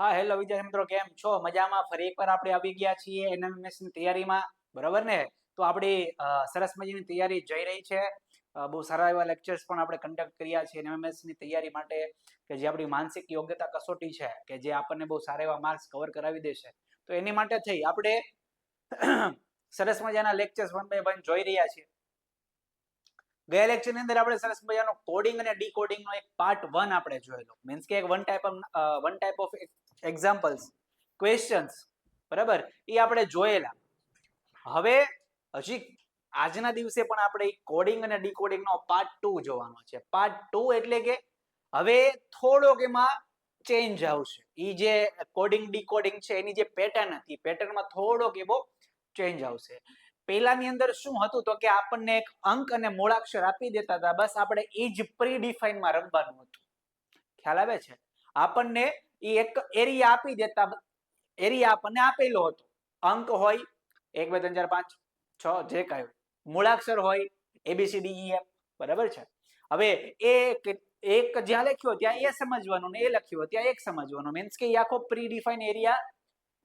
હા, હેલો વિદ્યાર્થી મિત્રો, કેમ છો? મજામાં? ફરી એકવાર આપણે આવી ગયા છીએ એનએમએમએસ ની તૈયારીમાં, બરાબર ને? તો આપણી સરસ મજાની તૈયારી જઈ રહી છે. બહુ સારા એવા લેક્ચર્સ પણ આપણે કન્ડક્ટ કર્યા છે એનએમએમએસ ની તૈયારી માટે, કે જે આપણી માનસિક યોગ્યતા કસોટી છે, કે જે આપણને બહુ સારા એવા માર્ક્સ કવર કરાવી દેશે. તો એની માટે થઈ આપણે સરસ મજાના લેક્ચર્સ 1 by 1 જોઈ રહ્યા છીએ. ગયા લેક્ચર ની અંદર આપણે સરસ મજાનો કોડિંગ અને ડીકોડિંગ નો એક પાર્ટ 1 આપણે જોયેલો. મીન્સ કે એક one type of examples, questions, બરાબર, એ આપણે જોયેલા. હવે હજી આજના દિવસે પણ આપણે કોડિંગ અને ડીકોડિંગ નો પાર્ટ 2 જોવાનો છે. પાર્ટ 2 એટલે કે હવે થોડોક એમાં ચેન્જ આવશે. એ જે કોડિંગ ડીકોડિંગ છે એની જે પેટર્ન હતી, પેટર્નમાં થોડોક એવો ચેન્જ આવશે. પહેલાની અંદર શું હતું તો કે આપણને એક અંક અને મૂળાક્ષર આપી દેતા હતા, બસ આપણે એ જ પ્રી ડિફાઇનમાં રમવાનું હતું. ખ્યાલ આવે છે? આપણને એ એક એરિયા આપી દેતા, એરિયા આપણને આપેલો હતો. અંક હોય 1 2 3 4 5 6 જે કાંઈ હોય, મૂળાક્ષર હોય ABCDEF, બરાબર છે. હવે એક જ્યાં લખ્યો ત્યાં એ સમજવાનું, ને એ લખ્યો ત્યાં એક સમજવાનું. મીન્સ કે એ આખો પ્રી ડિફાઇન એરિયા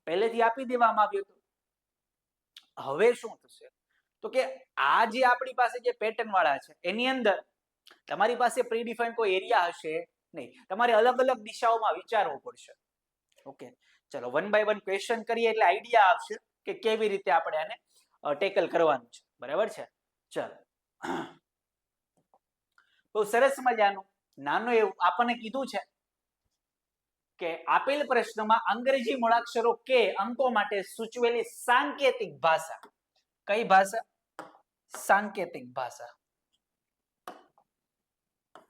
પહેલેથી આપી દેવામાં આવ્યો હતો. હવે શું થશે તો કે આ જે આપણી પાસે જે પેટર્ન વાળા છે એની અંદર તમારી પાસે પ્રી ડિફાઇન કોઈ એરિયા હશે નહીં. તમારે અલગ અલગ દિશાઓમાં વિચારવું પડશે. ઓકે, ચલો 1 by 1 ક્વેશ્ચન કરીએ એટલે આઈડિયા આવશે કે કેવી રીતે આપણે આને ટેકલ કરવાનું છે, બરાબર છે. ચલો, તો સરસ મજાનું નાનું એવું આપણને કીધું છે કે આપેલ પ્રશ્નમાં અંગ્રેજી મૂળાક્ષરો કે અંકો માટે સૂચવેલી સાંકેતિક ભાષા. કઈ ભાષા? સાંકેતિક ભાષા.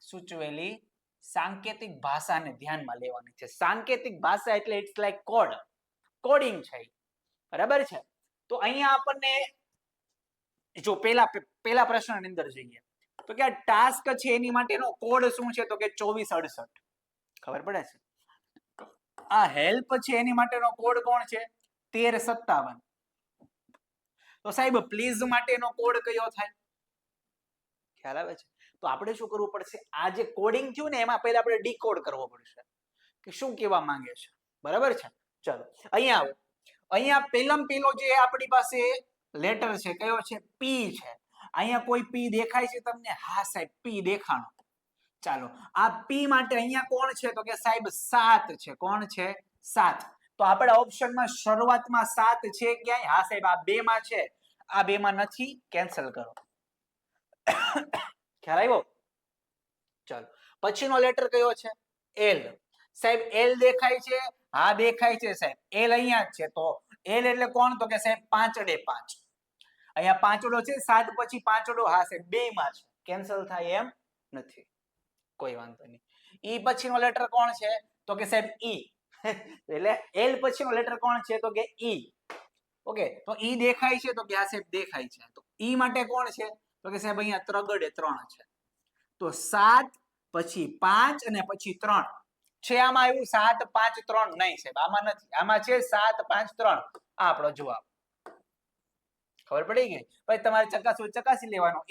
સૂચવેલી સાંકેતિક ભાષાને ધ્યાનમાં લેવાની છે. સાંકેતિક ભાષા એટલે ઇટ્સ લાઈક કોડ, કોડિંગ છે, બરાબર છે. તો અહીંયા આપણને જો પેલા પ્રશ્નની અંદર જઈએ તો કે આ ટાસ્ક છે એની માટેનો કોડ શું છે તો કે 2468. ખબર પડે છે? આ હેલ્પ છે એની માટેનો કોડ કોણ છે? 1357. તો સાહેબ પ્લીઝ માટેનો કોડ કયો થાય? ખ્યાલ આવે છે? તો આપણે શું કરવું પડશે? આ જે કોડિંગ થયું ને એમાં પહેલા આપણે ડીકોડ કરવો પડશે કે શું કહેવા માંગે છે, બરાબર છે. ચલો અહીંયા આવો. અહીંયા પેલો જે આપણી પાસે લેટર છે કયો છે? પી છે. અહીંયા કોઈ પી દેખાય છે તમને? હા સાહેબ, પી દેખાણો. ચાલો, આ પી માટે અહીંયા કોણ છે તો કે સાહેબ 7 છે. કોણ છે? 7. તો આપણા ઓપ્શનમાં શરૂઆતમાં 7 છે ક્યાંય? હા સાહેબ, આ 2 માં છે. આ 2 માં નથી, કેન્સલ કરો. ખ્યાલ આવ્યો? ચાલો, પછીનો લેટર કયો છે? એલ. સાહેબ એલ દેખાય છે? હા દેખાય છે સાહેબ. એલ અહીંયા જ છે. તો એલ એટલે કોણ તો કે સાહેબ 5 * 5. અહીંયા પાંચડો છે, 7 પછી પાંચડો. હા સાહેબ, 2 માં છે, કેન્સલ થાય એમ નથી. કોઈ વાંધો નહીં. ઈ પછીનો લેટર કોણ છે તો કે સાહેબ ઈ. એટલે એલ પછીનો લેટર કોણ છે તો કે ઈ. ઓકે, તો ઈ દેખાય છે તો કે આ સાહેબ દેખાય છે. તો ઈ માટે કોણ છે તો કે સાહેબ અહીંયા ત્રગડે 3 છે. તો 7 પછી 5 અને પછી 3 છે. આમાં આવ્યું 7 5 3 નહીં સાહેબ, આમાં નથી. આમાં છે 7 5 3. આ આપણો જવાબ. ખબર પડી ગઈ? પછી તમારે ચકાસી લેવાનો.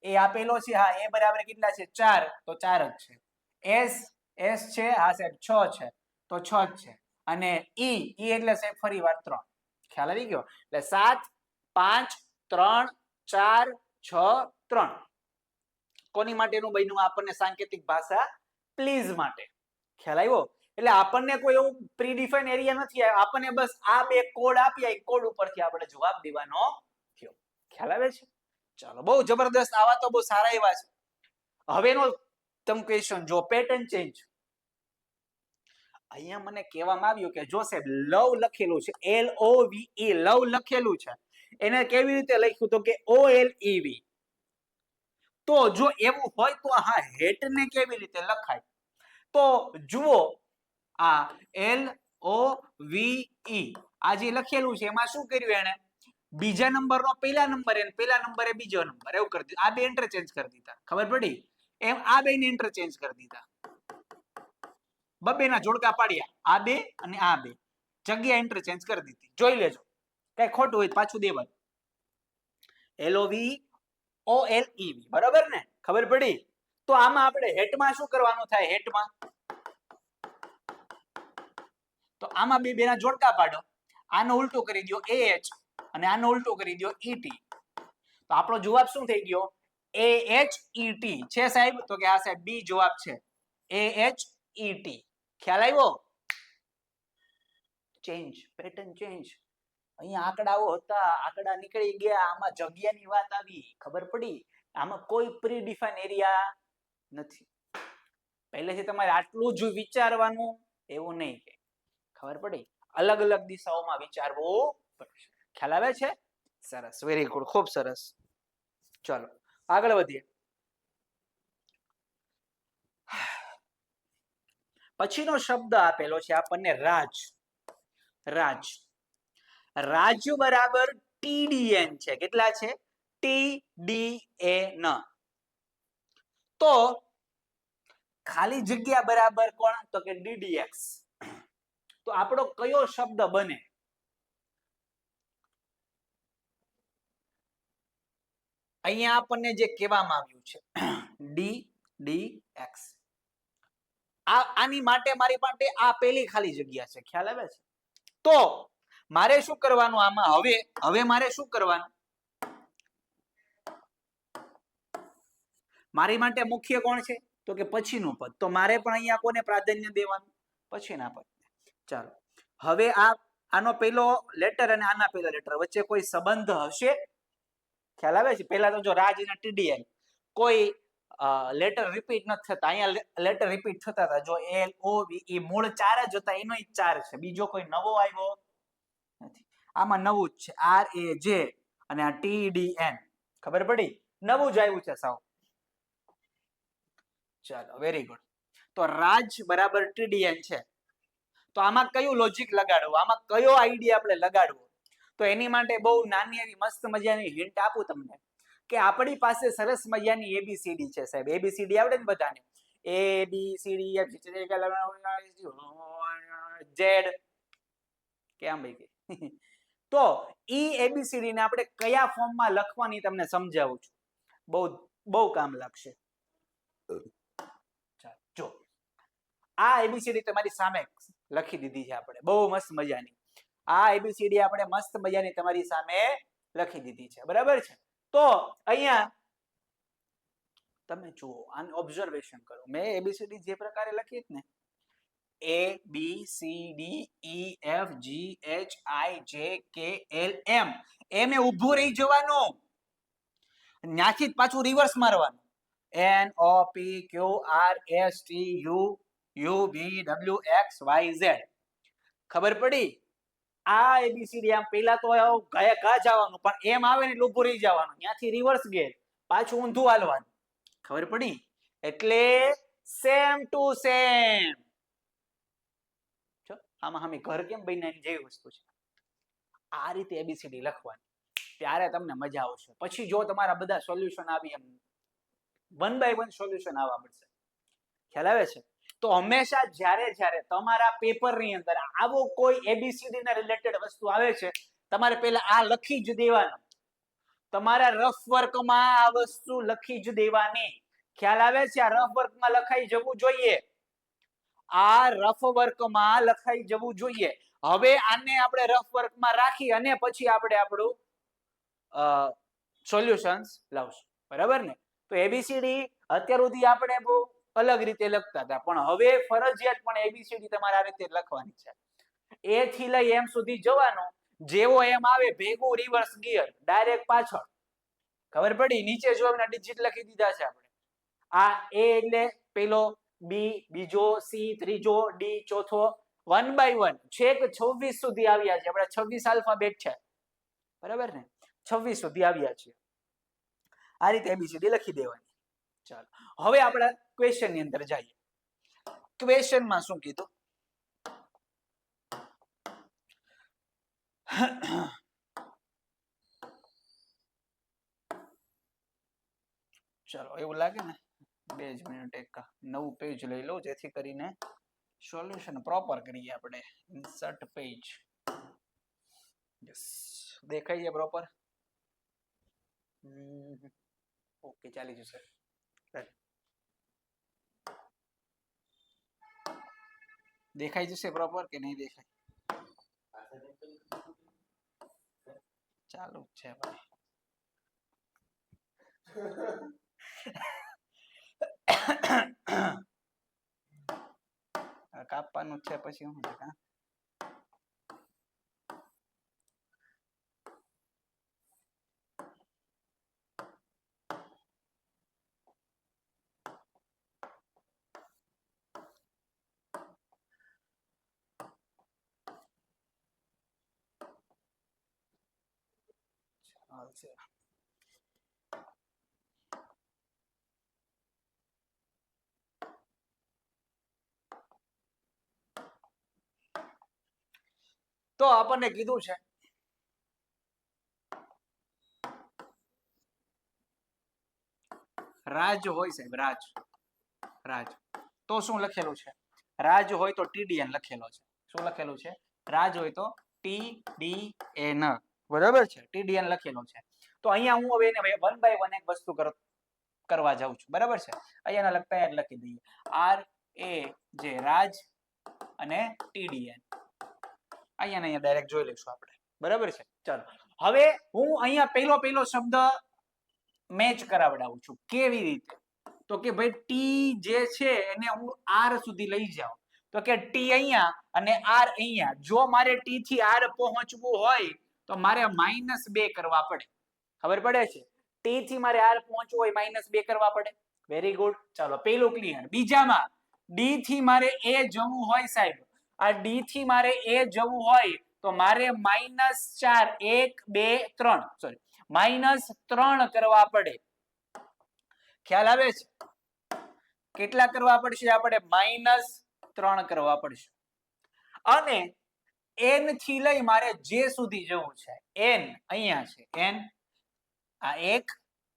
એ આપેલો છે, હા એ બરાબર કેટલા છે? 4. તો 4 જ છે. એસ છે, હા સાહેબ 6 છે. તો 6 જ છે. અને ઈ એટલે સાહેબ ફરી વાર 3. ખ્યાલ આવી ગયો? એટલે 7 5 3 4 6 3. કોની માટેનું બન્યું આપણને સાંકેતિક ભાષા? પ્લીઝ માટે. ખ્યાલ આવ્યો? એટલે આપણને કોઈ એવું પ્રી ડિફાઇન એરિયા નથી આવ્યો. આપણને બસ આ બે કોડ આપ્યા, એ કોડ ઉપરથી આપણે જવાબ દેવાનો થયો. ખ્યાલ આવે છે? ચાલો, બહુ જબરદસ્ત. આવા તો બહુ સારા એવા છે. હવેનો તમે ક્વેશ્ચન જો, પેટર્ન ચેન્જ. અહીંયા મને કહેવામાં આવ્યું કે જો સાહેબ લવ લખેલું છે, LOVE, લવ લખેલું છે, એને કેવી રીતે લખ્યું તો કે OLEV. તો જો એવું હોય તો હા હેટ ને કેવી રીતે લખાય? તો જુઓ, આ LOVE આ જે લખેલું છે એમાં શું કર્યું એને? બીજા નંબરનો પહેલા નંબરે, પહેલા નંબરે બીજો નંબર, એવું કરી દીધું. આ બે ઇન્ટરચેન્જ કરી દીધા. ખબર પડી? એમ આ બે ને ઇન્ટરચેન્જ કરી દીધા. બબેના જોડકા પાડ્યા, આ બે અને આ બે, જગ્યા ઇન્ટરચેન્જ કરી દીધી. જોઈ લેજો, કઈ ખોટું હોય પાછું દેવાનું. LOVE OLEV, બરાબર ને? ખબર પડી? તો આમાં આપણે હેટમાં શું કરવાનું થાય? હેટમાં તો આમાં બે બેના જોડકા પાડો, આનો ઉલટો કરી દો AH અને આનો ઉલટો કરી દો ET. તો આપણો જવાબ શું થઈ ગયો? AHET છે સાહેબ? તો કે આ સાહેબ બી જવાબ છે, AHET. ખ્યાલ આવ્યો? Change, pattern change. અહીંયા આંકડાઓ હતા, આંકડા નીકળી ગયા, આમાં જગ્યાની વાત આવી, ખબર પડી? આમાં કોઈ પ્રી ડિફાઇન એરિયા નથી. પહેલેથી તમારે આટલું જ વિચારવાનું એવું નહીં, કે ખબર પડી? અલગ અલગ દિશાઓમાં વિચારવું પડશે. ખ્યાલ આવે છે? સરસ, વેરી ગુડ, ખૂબ સરસ. ચલો આગળ વધીએ. પછીનો શબ્દ આપેલો છે આપણને રાજ. રાજ, રાજ બરાબર TDN છે. કેટલા છે? TDN. તો ખાલી જગ્યા બરાબર કોણ? તો કે DDX. તો આપણો કયો શબ્દ બને? અહીંયા આપણને જે કહેવામાં આવ્યું છે DDX, આની માટે મારી પાસે આ પેલી ખાલી જગ્યા છે. ખ્યાલ આવે છે? તો મારે શું કરવાનું આમાં? હવે મારે શું કરવાનું? મારી માટે મુખ્ય કોણ છે? તો કે પછીનું પદ. તો મારે પણ અહીંયા કોને પ્રાધાન્ય દેવાનું? પછીના પદ. ચાલો, હવે આનો પેલો લેટર અને આના પેલો લેટર વચ્ચે કોઈ સંબંધ હશે? ખ્યાલ આવે છે? પહેલા તો જો રાજ અને TDN, કોઈ લેટર રિપીટ નથી થતા. અહીંયા લેટર રિપીટ થતા હતા. જો LOVE મૂળ 4 જ હતા, એનો 4 છે. બીજો કોઈ નવો આવ્યો નથી. આમાં નવું જ છે RAJ અને આ TDN. ખબર પડી? નવું જ આવ્યું છે સાવ. ચાલો, વેરી ગુડ. તો રાજ બરાબર TDN છે. તો આમાં કયું લોજિક લગાડવું? આમાં કયો આઈડિયા આપણે લગાડવો? તો એની માટે બહુ નાની એવી મસ્ત મજાની હિન્ટ આપું તમને, કે આપણી પાસે સરસ મજાની ABCD છે સાહેબ. ABCD આવડે ને બધાને? ABCD Z. કેમ ભાઈ? તો ABCD ને આપણે કયા ફોર્મમાં લખવાની તમને સમજાવું છું. બહુ કામ લાગશે. જો આ ABCD તમારી સામે લખી દીધી છે આપણે, બહુ મસ્ત મજાની. આ ABCD આપણે મસ્ત મજાની તમારી સામે લખી દીધી છે, બરાબર છે? તો અહીંયા તમે જુઓ, આને ઓબ્ઝર્વેશન કરો. મેં ABCD જે પ્રકારે લખી ને, ABCDEFGHIJKLM, એમ એ ઊભું રહી જવાનું, ત્યાંથી જ પાછું રિવર્સ મારવાનું. NOPQRSTUVWXYZ. ખબર પડી? આ ABCD આમ પેલા તો ગયા જવાનું, પણ એમ આવે ને ઊભું રહી જવાનું, ત્યાંથી રિવર્સ ગેર, પાછું ઊંધું હાલવાનું. ખબર પડી? એટલે સેમ ટુ સેમ. આમાં અમે ઘર કેમ બન્યા જેવી વસ્તુ છે. આ રીતે ABCD લખવાની, ત્યારે તમને મજા આવશે. પછી જો તમારા બધા સોલ્યુશન આવી એમ 1 by 1 સોલ્યુશન આવવા મળશે. ખ્યાલ આવે છે? તો હંમેશા જ્યારે તમારા પેપરની અંદર આવો કોઈ ABCD ના રિલેટેડ વસ્તુ આવે છે, તમારે પહેલા આ લખી જ દેવાનું. તમારા રફ વર્કમાં આ વસ્તુ લખી જ દેવાની. ખ્યાલ આવે છે? આ રફ વર્કમાં લખાઈ જવું જોઈએ. આ રફ વર્કમાં લખાઈ જવું જોઈએ. હવે આને આપણે રફ વર્કમાં રાખી અને પછી આપણે આપણું સોલ્યુશન્સ લાવશું, બરાબર ને? તો ABCD અત્યાર સુધી આપણે બહુ અલગ રીતે લખતા હતા, પણ હવે ફરજિયાત પણ ABCD તમારે આ રીતે લખવાની છે. A થી લઈ M સુધી જવાનું, જેવો M આવે ભેગું રિવર્સ ગિયર, ડાયરેક્ટ પાછળ. ખબર પડી? નીચે જો એના ડિજિટ લખી દીધા છે આપણે. આ A એટલે પેલો, B બીજો, C ત્રીજો, D ચોથો, 1 by 1 છેક 26 સુધી આવ્યા છે. આપણે 26 આલ્ફાબેટ છે, બરાબર ને? 26 સુધી આવ્યા છે. આ રીતે ABCD લખી દેવાની. ચાલો, હવે આપણે ક્વેશ્ચન ની અંદર જઈએ. ક્વેશ્ચનમાં શું કીધું? ચલો, એવું લાગે ને 2 જ મિનિટ એક નવું પેજ લઈ લો, જેથી કરીને સોલ્યુશન પ્રોપર કરીએ આપણે. Insert page. યસ, દેખાય છે પ્રોપર? ઓકે, ચાલી જશે. દેખાઈ જશે પ્રોપર કે નહીં દેખાય? ચાલુ જ છે ભાઈ. કાપવાનું છે પછી હું છે કા ચાલશે. તો આપણને કીધું છે રાજ હોય સાહેબ, રાજ રાજ તો શું લખેલું છે? રાજ હોય તો TDN લખેલો છે. શું લખેલું છે? રાજ હોય તો TDN, બરાબર છે, TDN લખેલો છે. તો અહીંયા હું હવે એને 1 by 1 એક વસ્તુ કરવા જાઉં છું, બરાબર છે. અહીંયા લખતા યાદ લખી દઈએ R A જે રાજ અને TDN. અહીંયા ડાયરેક્ટ જોઈ લઈશું આપણે, બરાબર છે. ચાલો હવે હું અહીંયા પહેલો શબ્દ મેચ કરાવડાવું છું. કેવી રીતે? તો કે ભાઈ ટી જે છે એને હું આર સુધી લઈ જાઉં, તો કે ટી અહીંયા અને આર અહીંયા. જો મારે ટી થી આર પહોંચવું હોય તો મારે -2 કરવા પડે. ખબર પડે છે? ટી થી મારે આર પહોંચવું હોય -2 કરવા પડે. Very good. ચાલો પેલું ક્લિયર. બીજામાં ડી થી મારે એ જવું હોય સાહેબ, આ ડી થી મારે એ જવું હોય તો મારે -4 1 2 3 સોરી -3 કરવા પડે. ખ્યાલ આવે છે? કેટલા કરવા પડશે? આપણે -3 કરવા પડશે. અને n થી લઈ મારે જે સુધી જવું છે, n અહીંયા છે, n આ 1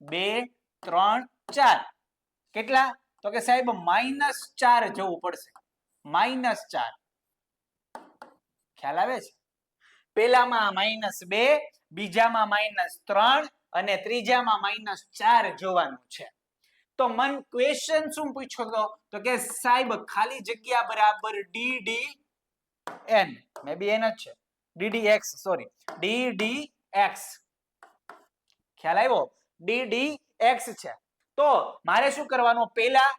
2 3 4 કેટલા? તો કે સાહેબ -4 જવું પડશે. -4 ખ્યાલ આવે છે? પેલામાં -2, બીજામાં -3 અને ત્રીજામાં -4 જોવાનું છે. તો મન ક્વેશ્ચન શું પૂછ્યો તો કે સાહેબ ખાલી જગ્યા બરાબર DDN, મે બી એન જ છે, DDX સોરી DDX. ખ્યાલ આવ્યો? DDX છે. તો મારે શું કરવાનું? પેલા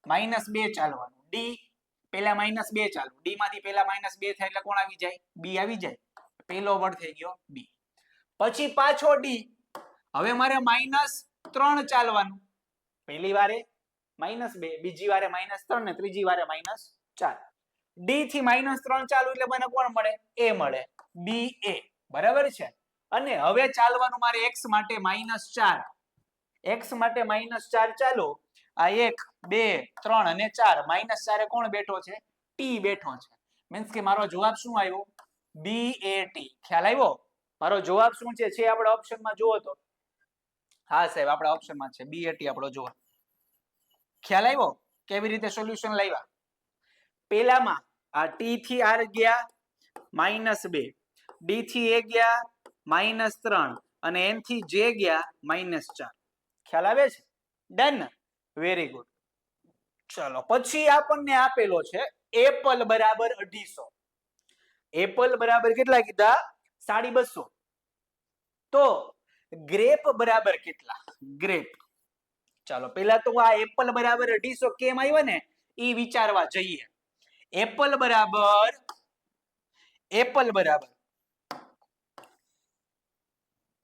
-2 ચાલવાનું. ડી પેલા -2 ચાલુ. ડી માંથી પેલા -2 થાય એટલે કોણ આવી જાય? બી આવી જાય. પેલો વર્ડ થઈ ગયો બી. પછી પાછો ડી. હવે મારે -3 ચાલવાનું. પહેલી વારે -2, બીજી વારે -3 ને ત્રીજી વારે -4. ડી થી -3 ચાલુ એટલે મને કોણ મળે? એ મળે. બી એ. બરાબર છે. અને હવે ચાલવાનું મારે x માટે -4. x માટે -4 ચાલો. આ 1 2 3 અને 4. -4 કોણ બેઠો છે? ટી બેઠો છે. મીન્સ કે મારો જવાબ શું આવ્યો? BAT. ખ્યાલ આવ્યો? મારો જવાબ શું છે? આપણે ઓપ્શનમાં જુઓ તો હા સાહેબ આપણા ઓપ્શનમાં છે BAT આપણો જવાબ. ખ્યાલ આવ્યો? કેવી રીતે સોલ્યુશન લાવ્યા? પેલામાં આ ટી થી આર ગયા -2, ડી થી એ ગયા -3 અને n થી જે ગયા -4. ખ્યાલ આવે છે? ડન. Very good. ચલો પછી આપણને આપેલો છે એપલ બરાબર 250. એપલ બરાબર કેટલા કીધા? 250. તો ગ્રેપ બરાબર કેટલા? ગ્રેપ. ચાલો પેલા તો આ એપલ બરાબર 250 કેમ આવ્યા ને એ વિચારવા જઈએ. એપલ બરાબર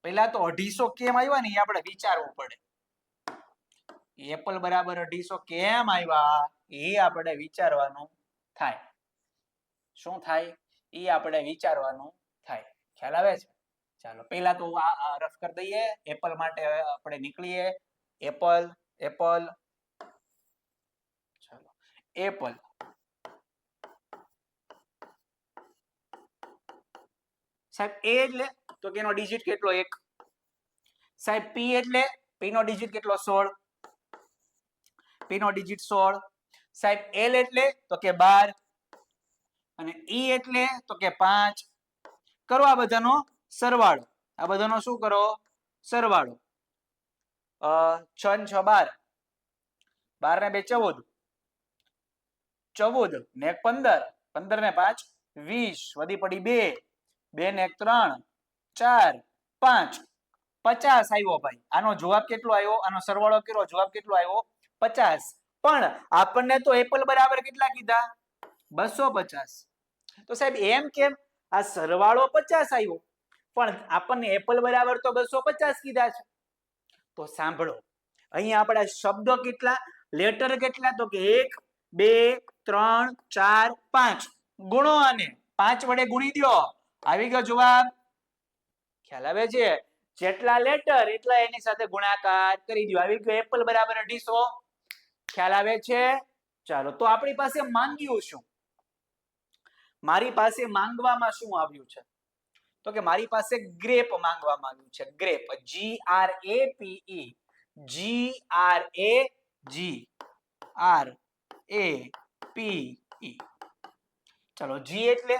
પેલા તો 250 કેમ આવ્યા ને એ આપણે વિચારવું પડે. એપલ બરાબર 250 કેમ આવ્યા એ આપણે વિચારવાનું થાય. શું થાય? એ આપણે વિચારવાનું થાય. ખ્યાલ આવે છે? ચાલો પેલા તો આ રફ કરી દઈએ. એપલ માટે આપણે નીકળીએ. એપલ એપલ ચાલો એપલ સાહેબ એ એટલે તો કે એનો ડિજિટ કેટલો? 1. સાહેબ પી એટલે પી નો ડિજિટ કેટલો? 16. પી નો ડિજિટ 16. સાહેબ એલ એટલે તો કે 12 અને ઈ એટલે તો કે 5. કરો આ બધાનો સરવાળો. આ બધાનો શું કરો? સરવાળો. 6 ને 6 12, 12 ને 2 14, 14 ને 1 15, 15 ને 5 20 વધી પડી 2 2 ને 1 3 4 5 50 આવ્યો ભાઈ. આનો જવાબ કેટલો આવ્યો? આનો સરવાળો કર્યો, જવાબ કેટલો આવ્યો? 50. પણ આપણને તો એપલ બરાબર કેટલા કીધા? 250. તો સાહેબ એમ કેમ? આ સરવાળો 50 આવ્યો પણ આપણને એપલ બરાબર તો 250 કીધા છે. તો સાંભળો, અહીંયા આપણા શબ્દો કેટલા, લેટર કેટલા? તો કે 1 2 3 4 5 ગુણો આને 5 વડે ગુણી દો, આવી ગયો જવાબ. ખ્યાલ આવે છે? જેટલા લેટર એટલા એની સાથે ગુણાકાર કરી દો, આવી ગયો એપલ બરાબર 250. ખ્યાલ આવે છે? ચાલો, તો આપણી પાસે માંગ્યું શું? મારી પાસે માંગવામાં શું આવ્યું છે? તો કે મારી પાસે ગ્રેપ માંગવામાં આવ્યું છે. Grape, GRAPE, GRAPE. ચલો, G એટલે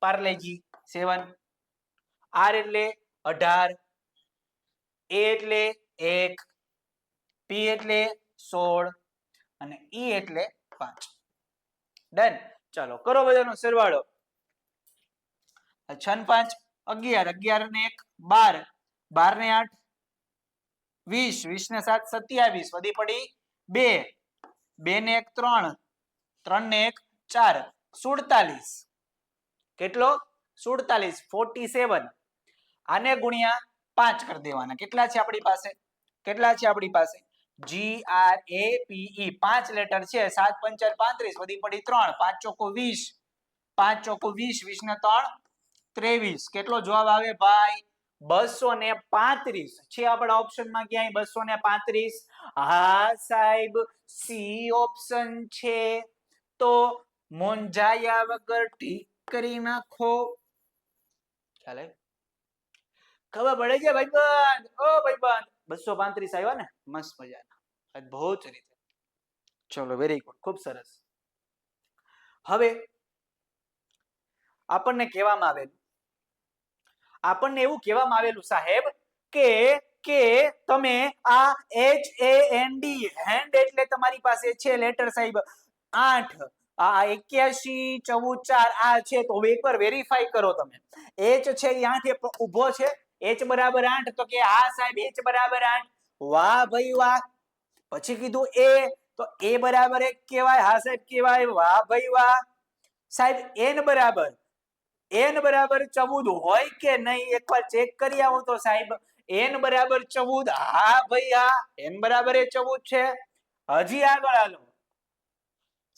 પાર્લેજી 7, R એટલે 18, A એટલે 1, P એટલે 16 અને E એટલે 5. ડન. ચાલો કરો બધાનો સરવાળો. 6 ને 5 11, 11 ને 1 12, 12 ને 8 20, 20 ને 7 27 વધી પડી 2, 2 ને 1 3, 3 ને 1 4 47. કેટલો? 47, 47. આને ગુણ્યા 5 કરી દેવાના. કેટલા છે આપણી પાસે? કેટલા છે આપણી પાસે? GRAPE 5 લેટર છે. 7 5 35 વધી પડી 3, 5 ચોકો 20, 5 ચોકો 20, 20 ને 3 23. કેટલો જવાબ આવે ભાઈ? 235 છે આપણા ઓપ્શનમાં. ક્યાંય 235? હા સાહેબ, સી ઓપ્શન છે. તો મોંજાયા વગર ઠીક કરી નાખો. ચાલે? ખબર પડે છે ભાઈબંધ? ઓ ભાઈબંધ, 235 આવ્યા ને? મસ્ત મજાના, અદ્ભુત રીતે. ચલો, વેરી ગુડ, ખૂબ સરસ. હવે આપણને કહેવામાં આવેલું સાહેબ કે તમે આ HAND, હેન્ડ એટલે તમારી પાસે છે લેટર સાહેબ 8, આ 81 14 4 આ છે. તો હવે એકવાર વેરીફાઈ કરો તમે. H છે એ 8 ઊભો છે, H બરાબર 8. તો કે હા સાહેબ, H બરાબર 8. વાહ ભાઈ વાહ. પછી કીધું A, તો A બરાબર 1 કહેવાય. હા સાહેબ કહેવાય. વાહ ભાઈ વાહ. સાહેબ N બરાબર 14 હોય કે નહીં? એકવાર ચેક કરી આવો તો સાહેબ. N બરાબર 14. હા ભાઈ હા, N બરાબર 14 છે. હજી આગળ હાલો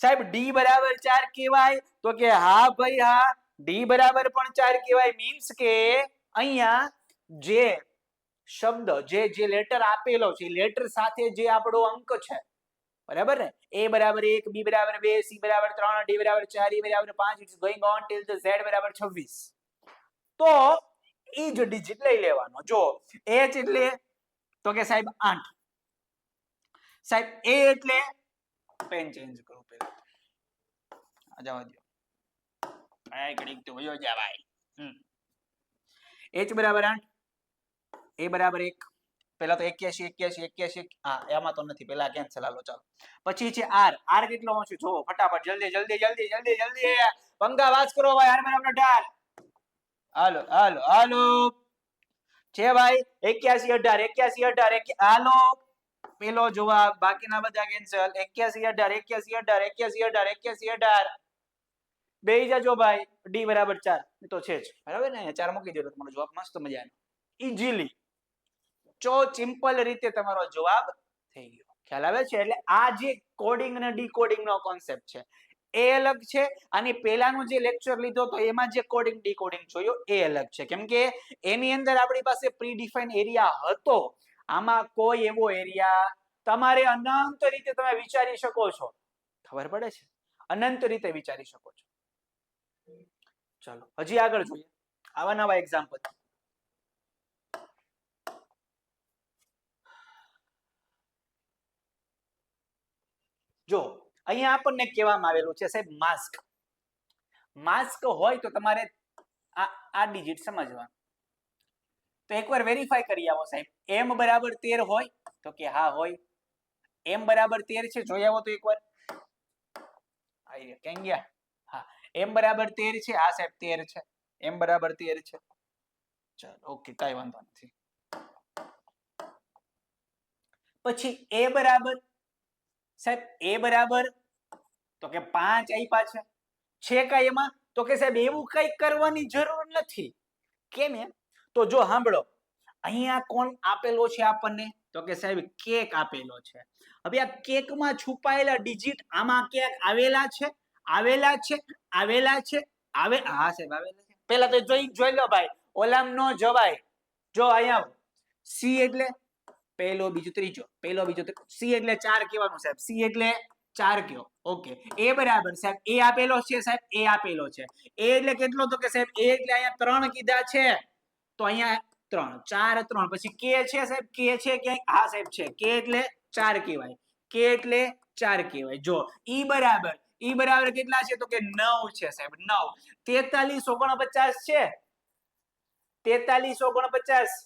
સાહેબ. D બરાબર 4 કહેવાય. તો કે હા ભાઈ હા, D બરાબર પણ 4 કહેવાય. મીન્સ કે અહીંયા જે શબ્દ, જે લેટર આપેલો છે, લેટર સાથે જે આપણો અંક છે, બરાબર ને? A બરાબર 1, B બરાબર 2, C બરાબર 3, D બરાબર 4, E બરાબર 5. It's going on till the Z બરાબર 26. તો એ જ ડિજિટ લઈ લેવાનો. જો H એટલે તો કે સાહેબ 8. સાહેબ A એટલે પેન ચેન્જ કરું પહેલા. આ જવા દો. આ ઘડીક તો વયો જા ભાઈ. H બરાબર 8, A બરાબર 1. પેલા તો 81 હા, એમાં તો નથી, પેલા કેન્સલ. હાલો ચાલો. પછી છે R. R કેટલો હશે? જો ફટાફટ, જલ્દી પંગા વાસ કરો ભાઈ. R બરાબર 18. હાલો છે ભાઈ. 81 18. હાલો, પેલો જવાબ, બાકીના બધા કેન્સલ. 81 18. બેહી જાજો ભાઈ. D બરાબર 4 તો છે જ, બરાબર ને? 4 મૂકી દો, તમારો જવાબ મસ્ત મજાનો, ઈઝીલી, સિમ્પલ રીતે તમારો જવાબ થઈ ગયો. ખ્યાલ આવે છે? એટલે આ જે કોડિંગ અને ડીકોડિંગ નો કોન્સેપ્ટ છે એ અલગ છે. અને પહેલાનો જે લેક્ચર લીધો તો એમાં જે કોડિંગ ડીકોડિંગ જોયો એ અલગ છે. કેમ કે એની અંદર આપણી પાસે પ્રી ડિફાઇન એરિયા હતો. આમાં કોઈ એવો એરિયા તમારે અનંત રીતે તમે વિચારી શકો છો. ખબર પડે છે? અનંત રીતે વિચારી શકો છો. ચાલો હજી આગળ જોઈએ આવા નવા એક્ઝામ્પલ. જો અહીંયા આપણને કહેવામાં આવેલું છે સાહેબ માસ્ક. માસ્ક હોય તો તમારે આ ડિજિટ સમજવાનું. તો એકવાર વેરીફાઈ કરી આવો સાહેબ. M બરાબર 13 હોય? તો કે હા હોય. M બરાબર 13 છે, જોઈ આવો તો એકવાર. ક્યાં ગયા? હા, m બરાબર 13 છે, આ સાહેબ 13 છે, m બરાબર 13 છે. ચાલો ઓકે, કાઈ વાંધો નથી. પછી a બરાબર સાહેબ a બરાબર તો કે 5 આપ્યા છે કઈ એમાં તો કે સાહેબ એવું કઈ કરવાની જરૂર નથી. કેમ એમ? તો જો સાંભળો, અહીંયા કોણ આપેલો છે આપણને તો કે સાહેબ કેક આપેલો છે. હવે આ કેકમાં છુપાયેલા ડિજિટ આમાં ક્યાંક આવેલા છે, આવેલા છે, આવેલા છે, હા સાહેબ આવેલા છે. પહેલા તો જોઈ લો ભાઈ, ઓલામ નો જવાય. જો અહીંયા સી એટલે પહેલો બીજો ત્રીજો, પહેલો બીજો સી એટલે 4 કહેવાનું સાહેબ, સી એટલે 4 કયો. ઓકે, એ બરાબર સાહેબ એ આપેલો છે, સાહેબ એ આપેલો છે. એ એટલે કેટલો તો કે સાહેબ એ એટલે અહીંયા 3 કીધા છે, તો અહીંયા 3 4 3 પછી કે છે સાહેબ, કે છે ક્યાંય? હા સાહેબ છે, કે એટલે 4 કહેવાય, કે એટલે 4 કહેવાય. જો ઈ બરાબર કેટલા છે તો કે 9 છે સાહેબ, 9. 43 49 છે, 43 49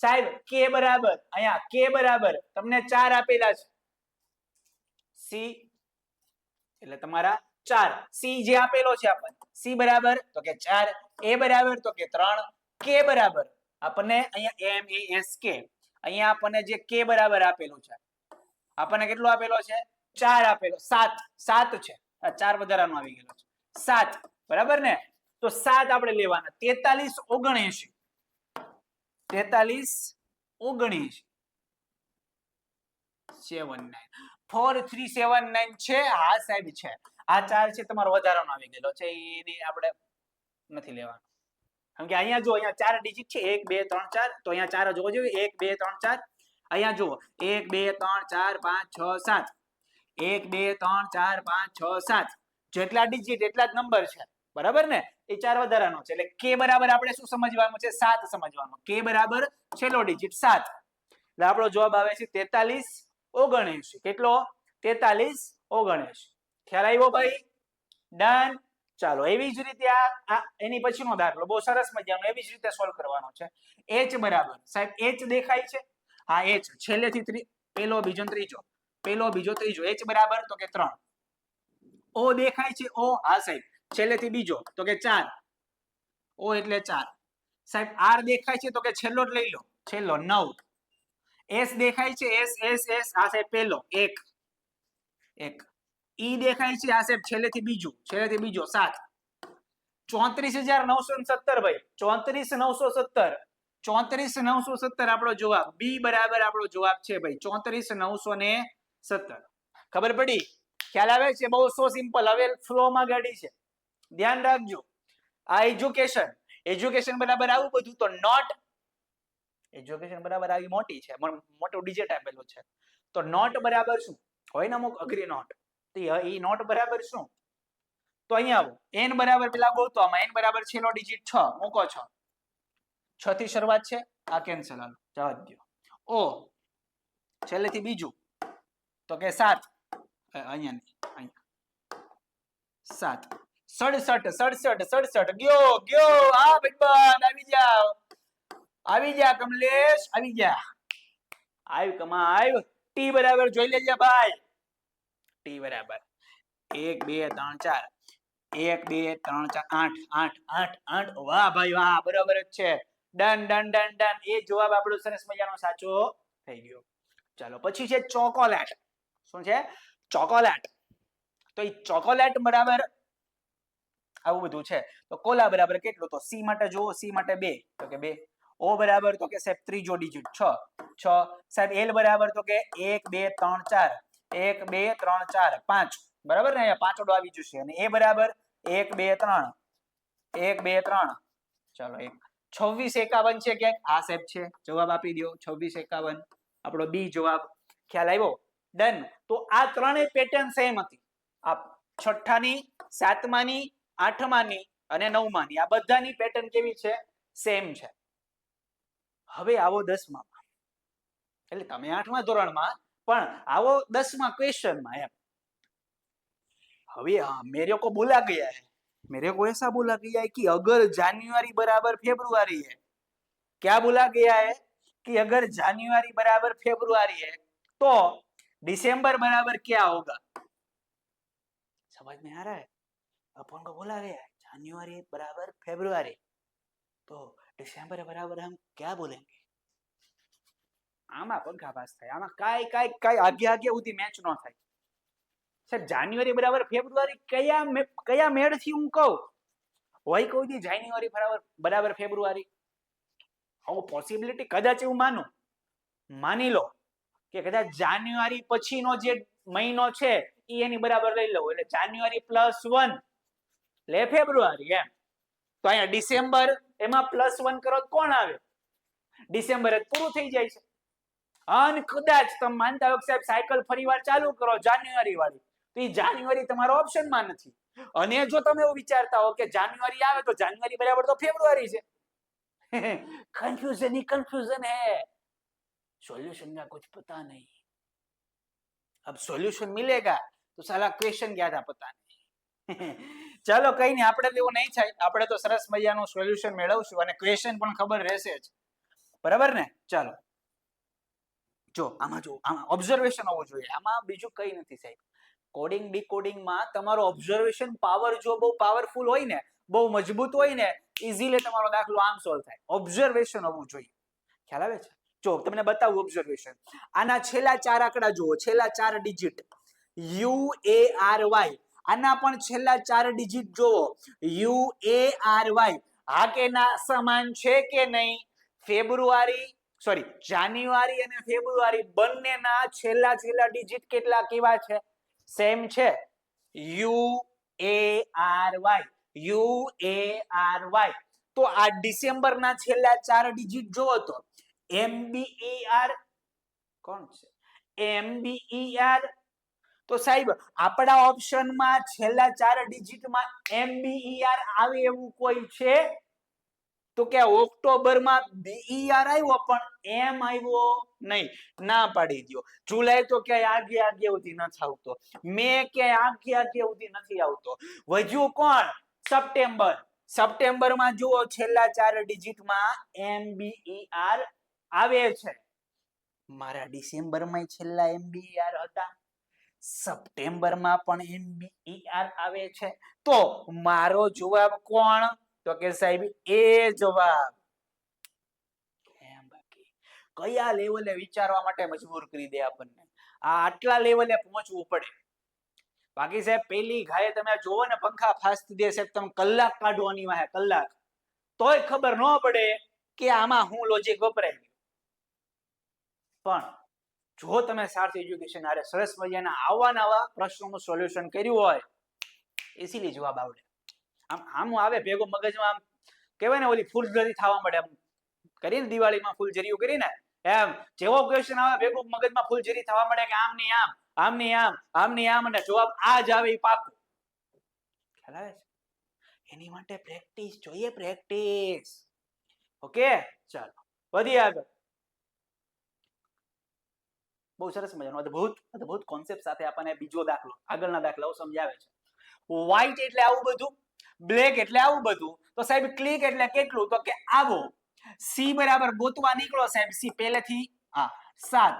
સાહેબ કે બરાબર અહીંયા કે બરાબર તમને 4 આપેલા છે, સી એટલે તમારા 4, સી જે આપેલો છે આપણને, સી બરાબર તો કે 4, એ બરાબર તો કે 3, કે બરાબર આપણને અહીંયા એમ એ એસ કે, અહીંયા આપણને જે કે બરાબર આપેલું છે, આપણને કેટલો આપેલો છે? 4 આપેલો, 7 છે, આ 4 વધારાનો આવી ગયેલો છે, 7 બરાબર ને? તો 7 આપણે લેવાના. 43 79, 43 79 79 4379 છે. હા સાહેબ છે, આ 4 છે તમારો વધારાનો આવી ગયેલો છે, એની આપણે નથી લેવાનો. કેમ કે અહીંયા જો અહીંયા 4 ડિજિટ છે, 1 2 3 4, તો અહીંયા 4 જોવો જોઈએ, 1 2 3 4. અહીંયા જુઓ 1 2 3 4 5 6 7, 1 2 3 4 5 6 7, જેટલા ડિજિટ એટલા જ નંબર છે, બરાબર ને? એ 4 વધારાનો છે, એટલે કે બરાબર આપણે શું સમજવાનું છે? 7 સમજવાનું. કે બરાબર છેલ્લો ડિજિટ 7, એટલે આપણો જવાબ આવે છે 43 79. કેટલો? 43 79. ખ્યાલ આવ્યો ભાઈ? ડન. ચાલો એવી જ રીતે આ એની પછીનો દાખલો બહુ સરસ મજાનો એવી જ રીતે સોલ્વ કરવાનો છે. h બરાબર સાહેબ h દેખાય છે? હા h છેલ્લેથી પહેલો બીજો ત્રીજો, પહેલો બીજો ત્રીજો, h બરાબર તો કે 3. o દેખાય છે? o હા સાહેબ છેલ્લેથી બીજો તો કે 4, o એટલે 4. સાહેબ r દેખાય છે તો કે છેલ્લો જ લઈ લો, છેલ્લો 9. s દેખાય છે? s આ સાહેબ પહેલો 1 1. ઈ દેખાય છે? આ સાહેબ છેલ્લેથી બીજો 7. 34,917 ભાઈ, 34,917, 34,917 આપણો જવાબ. બી બરાબર આપણો જવાબ છે ભાઈ, 34,917. ખબર પડી? ખ્યાલ આવે છે? બહુ સો સિમ્પલ. હવે ફ્લોમાં ગાડી છે, ધ્યાન રાખજો. આ એજ્યુકેશન બરાબર આવું બધું, તો નોટ એજ્યુકેશન બરાબર આવી મોટી છે, મોટો ડિજિટ આપેલો છે, તો નોટ બરાબર શું હોય ને? અમુક અઘરી નોટ, તો એ નોટ બરાબર શું? તો અહીંયા આવો, n બરાબર પેલા ગોતો, આમાં n બરાબર છેલ્લો ડિજિટ 6 મૂકો, 6 થી શરૂઆત છે, આ કેન્સલ, હાલો જવા દો. o છેલ્લેથી બીજું તો કે 7, અહીંયા નહીં, અહીંયા 7. 67 ગયો. આ ભાઈબંધ આવી જા કમલેશ, આવી જા. ટી બરાબર જોઈ લેજે ભાઈ. ટી બરાબર 1 2 3 4, 1 2 3 4 8 8 8. વાહ ભાઈ વાહ, બરાબર જ છે. ડન. એ જવાબ આપણો સરસ મજાનો સાચો થઈ ગયો. ચાલો પછી છે ચોકોલેટ. શું છે? ચોકોલેટ. તો એ ચોકોલેટ બરાબર આવું બધું છે. તો કોલા બરાબર કેટલું? તો સી માટે જુઓ, સી માટે 2 તો કે 2. o બરાબર તો કે સાહેબ ત્રીજો ડિજિટ 6. સાહેબ એલ બરાબર તો કે 1 2 3 4, 1 2 3 4 5, બરાબર ને? અહીંયા પાંચડો આવી જશે. અને એ બરાબર 1 2 3, 1 2 3. ચાલો 2651 છે ક્યાંક? આ સાહેબ છે, જવાબ આપી દો 2651, આપણો બી જવાબ. ખ્યાલ આવ્યો? ડન. તો આ ત્રણેય પેટર્ન સેમ હતી. આ છઠ્ઠાની, સાતમાની, આઠમાની અને નવમાની, આ બધાની પેટર્ન કેવી છે? સેમ છે. હવે આવો 10માં, એટલે તમે 8મા ધોરણમાં, પણ આવો 10મા ક્વેશ્ચનમાં એમ. હવે मेरे को बोला गया है, मेरे को ऐसा बोला गया है कि अगर जनवरी बराबर फेब्रुआरी है, क्या बोला गया है कि अगर जनवरी बराबर फेब्रुआरी है तो दिसंबर बराबर क्या होगा? समझ में आ रहा है? अपन को बोला गया जान्युआरी बराबर फेब्रुआरी, तो डिसेम्बर बराबर हम क्या बोलेंगे? આમાં પંખાપાસ થાય, આમાં કાઈ આગે સુધી મેચ ન થાય સાહેબ. જાન્યુઆરી બરાબર ફેબ્રુઆરી કયા મેળથી હું કહું? હોય કોઈ દી જાન્યુઆરી બરાબર ફેબ્રુઆરી? આવું પોસિબિલિટી કદાચ એવું માની લો કે કદાચ જાન્યુઆરી પછીનો જે મહિનો છે એ એની બરાબર લઈ લો, એટલે જાન્યુઆરી +1 લે ફેબ્રુઆરી એમ. તો અહીંયા ડિસેમ્બર એમાં +1 કરો કોણ આવે? ડિસેમ્બર જ પૂરું થઈ જાય છે. અને કદાચ તમે માનતા હો કે સાહેબ સાયકલ ફરીવાર ચાલુ કરો જાન્યુઆરી વાળી, તો એ જાન્યુઆરી તમારો ઓપ્શનમાં નથી. અને જો તમે એવું વિચારતા હો કે જાન્યુઆરી આવે તો જાન્યુઆરી બરાબર તો ફેબ્રુઆરી છે, कंफ्यूजन ही कंफ्यूजन है, सॉल्यूशन का कुछ पता नहीं. अब सॉल्यूशन मिलेगा तो साला क्वेश्चन क्या था पता नहीं. चलो कहीं नहीं, આપણે એવું નહીં થાય, આપણે તો સરસ મજાનું સોલ્યુશન મેળવશું અને ક્વેશ્ચન પણ ખબર રહેશે જ, બરાબર ને? ચાલો જો આમાં ઓબ્ઝર્વેશન હોવું જોઈએ, આમાં બીજું કઈ નથી સાહેબ. કોડિંગ ડીકોડિંગ માં તમારો ઓબ્ઝર્વેશન પાવર જો બહુ પાવરફુલ હોય ને, બહુ મજબૂત હોય ને, ઇઝીલી તમારો દાખલો આમ સોલ્વ થાય. ઓબ્ઝર્વેશન હોવું જોઈએ, ખ્યાલ આવે છે? જો તમને બતાવું ઓબ્ઝર્વેશન. આના છેલ્લા 4 આંકડા જુઓ, છેલ્લા 4 ડિજિટ UARY, આના પણ છેલ્લા 4 ડિજિટ જુઓ UARY. હા કે ના સમાન છે કે નહીં? જાન્યુઆરી અને ફેબ્રુઆરી બંનેના છેલ્લા ડિજિટ કેટલા કેવા છે? સેમ છે. UARY. તો આ ડિસેમ્બર ના છેલ્લા 4 ડિજિટ જોવો તો MBER કોણ છે? MBER. તો સાહેબ આપણા ઓપ્શનમાં છેલ્લા 4 ડિજિટમાં MBER આવે એવું કોઈ છે? તો કે ઓક્ટોબરમાં BER આવ્યો પણ M આવ્યો નહીં, ના પાડી દો. જુલાઈ તો ક્યાંય આગે સુધી નથી આવતો, મે ક્યાંય આગે સુધી નથી આવતો. વધ્યું કોણ? સપ્ટેમ્બર. સપ્ટેમ્બરમાં જુઓ છેલ્લા 4 ડિજિટમાં MBER આવે છે. મારા ડિસેમ્બરમાં છેલ્લા MBER હતા, સપ્ટેમ્બરમાં પણ MBER આવે છે. તો મારો જવાબ કોણ? તો કે સાહેબ એ જવાબ. કયા લેવલે વિચારવા માટે મજબૂર કરી દે આપણને, આટલા લેવલે પહોંચવું પડે. બાકી સાહેબ પેલી ઘાયે તમે જોવો ને પંખા ફાસ્ટ દે સાહેબ, તમે કલાક કાઢવાની વાહે કલાક, તોય ખબર ન પડે કે આમાં હું લોજિક વપરાય. પણ જો તમે સાર્થ એજ્યુકેશન આરે સરસ મજાના આવા પ્રશ્નોનું સોલ્યુશન કર્યું હોય, ઇઝીલી જવાબ આવડે. આમ આવે ભેગો મગજમાં, આમ કહેવાય ને ઓલી ફૂલઝડી થવા મળે, આમ કરીને દિવાળીમાં ફૂલઝડીઓ કરીને એમ જેવો ક્વેશ્ચન આવે ભેગો મગજમાં ફૂલઝડી થવા મળે કે આમ ની આમ, આમ ની આમ, આમ ની આમ, અને જવાબ આ જ આવે એ પાકું. ખ્યાલ આવે છે? એની માટે પ્રેક્ટિસ જોઈએ, પ્રેક્ટિસ. ઓકે ચાલો વધીએ આગળ. બહુ સરસ મજાનો અદ્ભુત કોન્સેપ્ટ સાથે આપણને બીજો દાખલો, આગળના દાખલાઓ સમજાવે છે. વ્હાઈટ એટલે આવું બધું, બ્લેક એટલે આવું બધું. તો સાહેબ ક્લિક એટલે કેટલું? તો કે આવો. સી બરાબર ગોતવા નીકળો સાહેબ. સી પહેલેથી 7,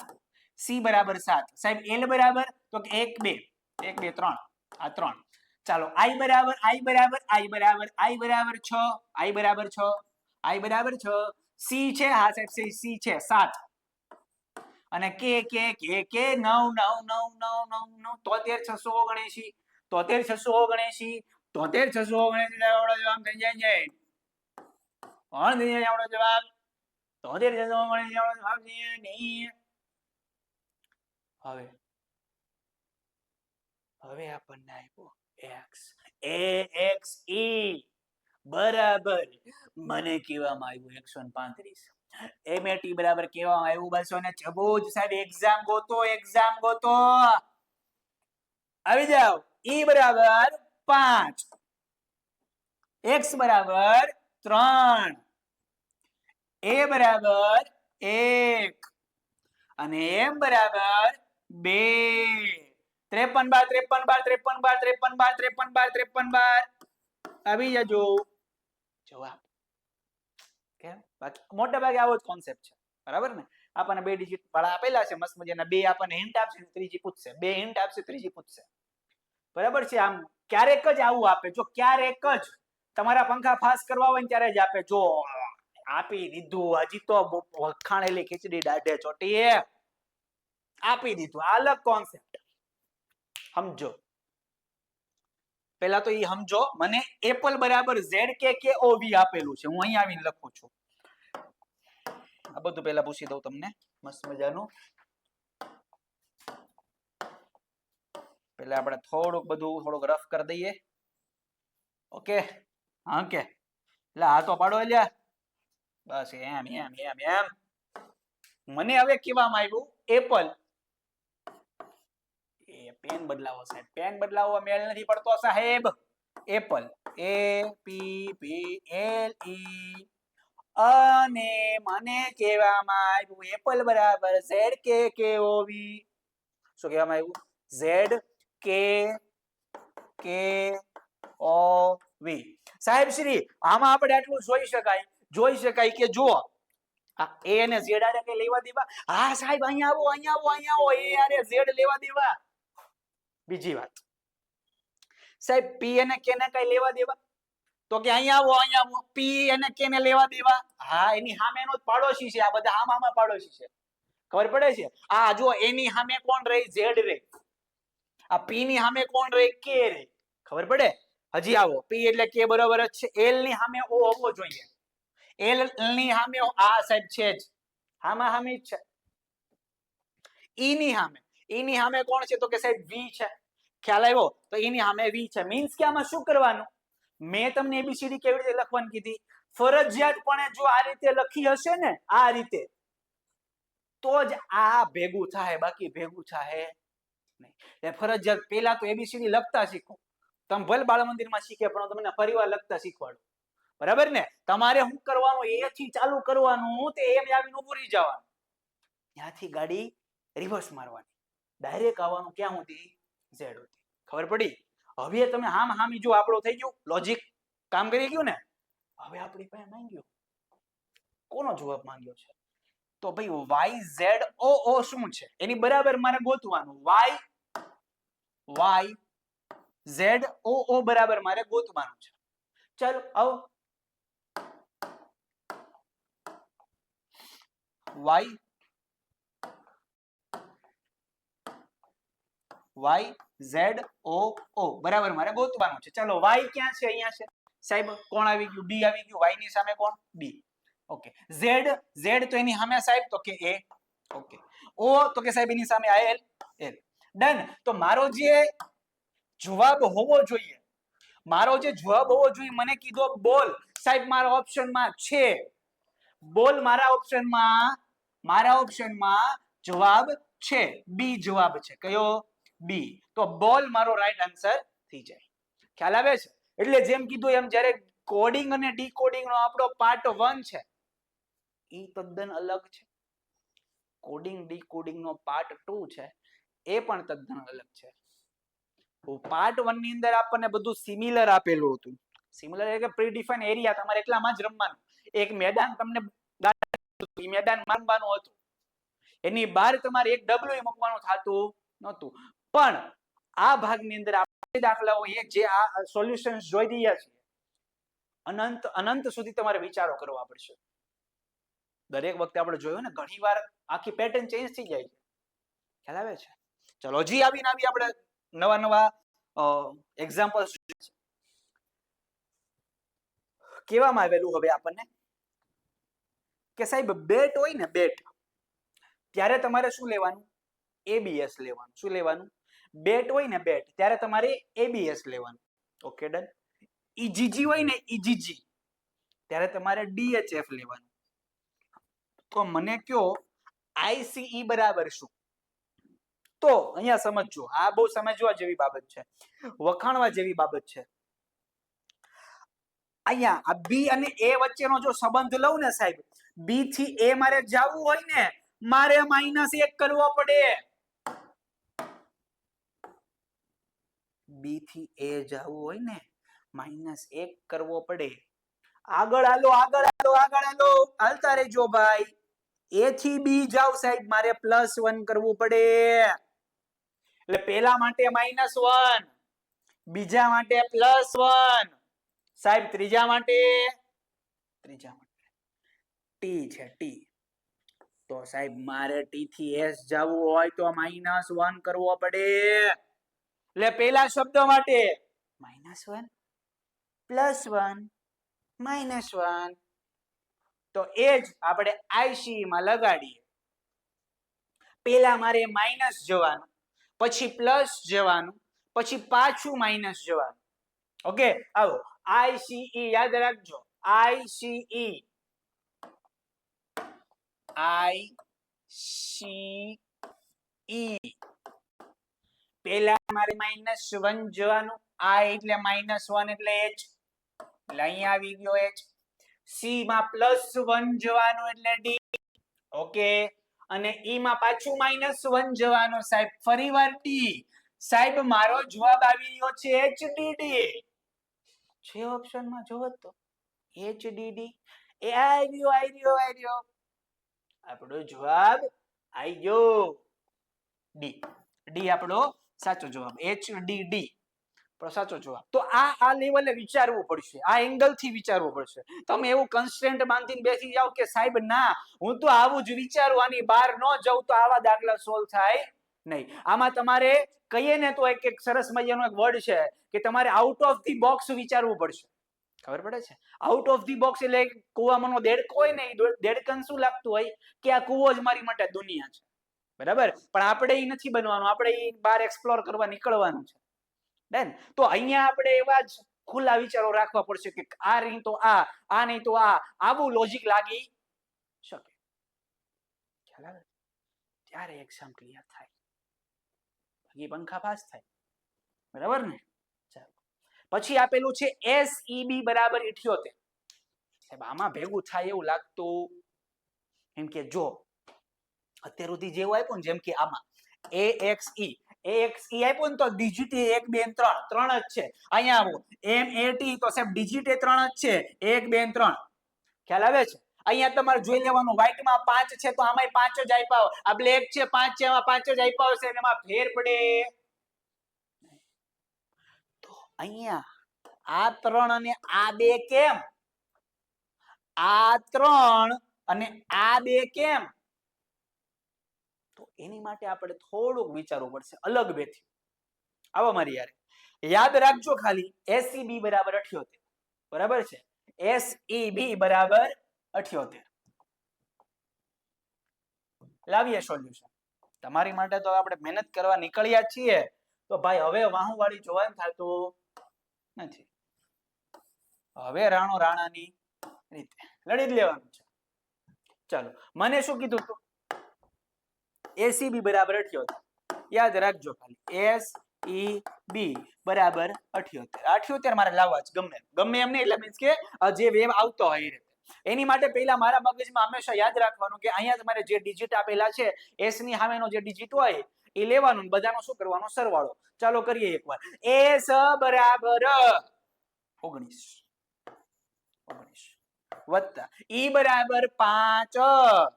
સી બરાબર 7. સાહેબ એલ બરાબર તો કે 1 2 1 2 3, આ 3. ચાલો આઈ બરાબર 6, આઈ બરાબર 6. સી છે, હા સાહેબ સી છે 7. અને કે 9 9 9 9 9 73 679 73 679 73 679 આવડો જવાબ થઈ જાય. કોણ થઈ જાય આવડો જવાબ? 73 679 આવડો જવાબ છે નહીં. હવે આપણને આપ્યો x. AXE બરાબર મને કહેવામાં આવ્યું 135. MAT બરાબર કહેવામાં આવ્યું 214. સાહેબ એક્ઝામ ગોતો આવી જાવ. E બરાબર 5, x બરાબર 3, a બરાબર 1 અને m બરાબર 2. 53 આવી જજો જવાબ. કેમ? બાકી મોટા ભાગે આવો જ કોન્સેપ્ટ છે, બરાબર ને? આપણને 2 ડિજિટ વાળા આપેલા છે મસ્ત મજાના, 2 આપણને હિન્ટ આપશે, ત્રીજી પૂછશે, 2 હિન્ટ આપશે, ત્રીજી પૂછશે, બરાબર છે? આમ ક્યારેક જ આવું આપે, જો ક્યારેક જ તમારા પંખા ફાસ કરવા હોય ને ત્યારે જ આપે. જો આપી દીધું, હજી તો વખાણેલી ખીચડી દાઢે ચોટી આપી દીધું. આ અલગ કોન્સેપ્ટ સમજો. પેલા તો એ સમજો, મને એપલ બરાબર ZKKOV આપેલું છે, હું અહીં આવીને લખું છું. આ બધું પેલા પૂછી દઉં તમને મસ્ત મજાનું. પેલા આપણે થોડુંક રફ કરી દઈએ. ઓકે હા કે એટલે આ તો પાડો લ્યા બસ એમ એમ એમ એમ. મને હવે કહેવામાં આવ્યું એપલ. એ પેન બદલાવો સાહેબ, પેન બદલાવો મેલ નથી પડતો સાહેબ. એપલ APPLE અને મને કહેવામાં આવ્યું એપલ બરાબર ZKKOV. શું કહેવામાં આવ્યું? ZKKOV. સાહેબ શ્રી આમાં આપણે આટલું જોઈ શકાય કે જો આ A અને Z આને કઈ લેવા દેવા? હા સાહેબ અહીંયા આવો A અને Z લેવા દેવા. બીજી વાત સાહેબ P અને K ને કઈ લેવા દેવા? તો કે અહીંયા આવો P અને K ને લેવા દેવા. હા એની સામેનો જ પાડોશી છે, આ બધા આમાં પાડોશી છે, ખબર પડે છે? આ જો એની સામે કોણ રહી? Z રે. આ P ની સામે કોણ રહી? K રે. ખબર પડે? હજી આવો P એટલે K બરોબર જ છે. L ની સામે O હોવો જોઈએ. L ની સામે આ સાહેબ છે જ, આમાં સામે જ છે. E ની સામે કોણ છે? તો કે સાહેબ V છે. ખ્યાલ આવ્યો? તો E ની સામે V છે. મીન્સ કે આમાં શું કરવાનું? મેં તમને ABCD કેવી રીતે લખવાની કીધી? ફરજિયાતપણે જો આ રીતે લખી હશે ને, આ રીતે, તો જ આ ભેગું થાય, બાકી ભેગું થાય નહીં. એટલે ફરજિયાત પહેલા તો ABCD લખતા શીખો. તમે ભલે બાળ મંદિરમાં શીખે પણ તમને ફરીવાર લખતા શીખવાડો. બરાબર ને? તમારે શું કરવાનું? એ થી ચાલુ કરવાનું, તે એમ આવીને ઊભું રહી જવાનું. ત્યાંથી ગાડી રિવર્સ મારવાની, ડાયરેક્ટ આવવાનું ક્યાં સુધી? Z સુધી. ખબર પડી? હવે તમે હામી જો આપણો થઈ ગયું લોજિક કામ કરી ગયું ને. હવે આપણી પાસે માંગ્યો કોનો જવાબ માંગ્યો છે? તો ભાઈ YZOO શું છે? એની બરાબર મારે ગોતવાનું. YZOO બરાબર મારે ગોતવાનું છે. ચાલો આવો. YZOO બરાબર મારે ગોતવાનું છે. ચાલો Y ક્યાં છે? અહીંયા છે સાહેબ. કોણ આવી ગયું? D આવી ગયું. Y ની સામે કોણ? D. ઓકે. Z તો એની સામે સાહેબ તો કે A. ઓકે. O તો કે સાહેબ એની સામે L. ડન. તો મારો જે જવાબ હોવો જોઈએ, મને કીધો બોલ. સાહેબ મારા ઓપ્શનમાં છે બોલ. મારા ઓપ્શનમાં જવાબ છે બી. જવાબ છે કયો? બી. તો બોલ મારો રાઈટ આન્સર થઈ જાય. ખ્યાલ આવે છે? એટલે જેમ કીધું એમ જ્યારે કોડિંગ અને ડીકોડિંગ નો આપણો પાર્ટ 1 છે, ઈ તદ્દન અલગ છે. કોડિંગ ડીકોડિંગ નો પાર્ટ 2 છે, એ પણ તદ્દન અલગ છે. પાર્ટ 1 ની અંદર આપણને બધું સિમિલર આપેલું હતું. સિમિલર એટલે કે પ્રીડિફાઈન એરિયા, તમારે એટલામાં જ રમવાનું. એક મેદાન તમને મેદાન માનવાનું હતું, એની બહાર તમારે એક ડબલું મૂકવાનું થતું નહોતું. પણ આ ભાગની અંદર આપણે દાખલાઓ જે આ સોલ્યુશન્સ જોઈ રહ્યા છીએ, અનંત સુધી તમારે વિચારો કરવા પડશે. દરેક વખતે આપણે જોયું ને, ઘણી વાર આખી પેટર્ન ચેન્જ થઈ જાય છે. ખ્યાલ આવે છે? ચલો હજી આવી આપણે નવા એક્ઝામ્પલ્સ કહેવામાં આવેલું. હવે આપણને કે સાહેબ બેટ હોય ને, બેટ, ત્યારે તમારે શું લેવાનું? ABS લેવાનું. શું લેવાનું? બેટ હોય ને, બેટ, ત્યારે તમારે ABS લેવાનું. Okay done. EGG હોય ને, EGG, ત્યારે તમારે DHF લેવાનું. તો મને કયો ICE બરાબર શું? તો અહીંયા સમજજો, આ બહુ સમજવા જેવી બાબત છે, વખાણવા જેવી બાબત છે. અહીંયા આ B અને A વચ્ચેનો જો સંબંધ લઉં ને સાહેબ, B થી A મારે જવું હોય ને, મારે -1 કરવો પડે. B થી A જવું હોય ને, -1 કરવો પડે. આગળ હાલો, હાલતા રહેજો ભાઈ. A થી B જાવ સાહેબ, મારે +1 કરવું પડે. એટલે પેલા માટે -1, બીજા માટે +1 સાહેબ, ત્રીજા માટે ટી છે ટી. તો સાહેબ મારે ટી થી એસ જવું હોય તો -1 કરવો પડે. એટલે પેલા શબ્દ માટે -1 +1 -1. તો એ જ આપણે આઈસી માં લગાડીએ. પેલા મારે માઇનસ જવાનું, પછી પ્લસ જવાનું, પછી પાછું માઇનસ જવાનું. ઓકે, આવો આઈસીઈ યાદ રાખજો. આઈસીઈ આઈસીઈ પેલા મારે -1 જવાનું, આઈ એટલે -1 એટલે h, એટલે અહીંયા આવી ગયો h. સી માં +1 જવાનું એટલે ડી. ઓકે, અને ઈ માં પાછું -1 જવાનું સાહેબ, ફરીવાર ટી. સાહેબ મારો જવાબ આવી રહ્યો છે HDD. છે ઓપ્શનમાં જોવો તો HDD. એ આવ્યો. આપણો જવાબ આવી ગયો ડી. ડી આપણો સાચો જવાબ. HDD સાચો જવાબ. તો આ લેવલે વિચારવું પડશે, આ એંગલ થી વિચારવું પડશે. તમે એવું કન્સ્ટન્ટ બાંધીને બેસી જાવ કે સાહેબ ના હું તો આવું જ વિચારું, આની બહાર ન જાઉં તો આવા દાખલા સોલ્વ થાય નહીં. આમાં તમારે કહીએ ને તો એક સરસ મજાનો એક વર્ડ છે કે તમારે આઉટ ઓફ ધી બોક્સ વિચારવું પડશે. ખબર પડે છે? આઉટ ઓફ ધી બોક્સ એટલે કુવામાં દેડકો હોય ને, દેડકાને શું લાગતું હોય કે આ કુવો જ મારી માટે દુનિયા છે. બરાબર, પણ આપણે એ નથી બનવાનું, આપણે એ બહાર એક્સપ્લોર કરવા નીકળવાનું છે. બેન, તો અહીંયા આપણે એવા જ ખુલ્લા વિચારો રાખવા પડશે કે આ નહીં તો આ નહીં તો આવું લોજિક લાગી શકે. ખ્યાલ આવે? ત્યારે એક્ઝામ ક્લિયર થાય, બાકી પંખા પાસ થાય. બરાબર ને? ચાલો, પછી આપેલું છે SEB = 78. સાહેબ આમાં ભેગું થાય એવું લાગતું એમ કે જો અત્યાર સુધી જેવું આપ્યું ને, જેમ કે આમાં AXE આપ્યું ને તો ડિજિટ 1 2 3 જ છે. અહીંયા આવો MAT તો સાહેબ ડિજિટ 3 જ છે, 1 2 3. ખ્યાલ આવે છે? અહીંયા તમારે જોઈ લેવાનું, વ્હાઈટ માં 5 છે તો આમાંય 5 જ આપ્યા, આ બ્લેક છે 5 છે એમાં 5 જ આપ્યા હશે, એમાં ફેર પડે. તો અહીંયા આ 3 અને આ 2 કેમ? આ 3 અને આ 2 કેમ? તો એની માટે આપણે થોડુંક વિચારવું પડશે અલગ બેથી. આવો મારી યાદ રાખજો ખાલી SEB = 78. બરાબર છે? SEB = 78. લાવીએ સોલ્યુશન. તમારી માટે તો આપણે મહેનત કરવા નીકળ્યા છીએ, તો ભાઈ હવે વાહુવાળી જોવાનું થતું નથી. હવે રાણો રાણાની રીતે લડી જ લેવાનું છે. ચાલો, મને શું કીધું તું? SEB = 78. યાદ રાખજો ખાલી SEB = 78 મારે લાવવા જ ગમે એમ નહીં, એટલે મીન્સ કે જે વેવ આવતો હોય એની માટે પહેલા મારા મગજમાં હંમેશા યાદ રાખવાનું કે અહીંયા તમારે જે ડિજિટ આપેલા છે S ની સામેનો જે ડિજિટ હોય એ લેવાનું, બધાનો શું કરવાનો? સરવાળો. ચાલો કરીએ એકવાર. S = 19 વત્તા E = 5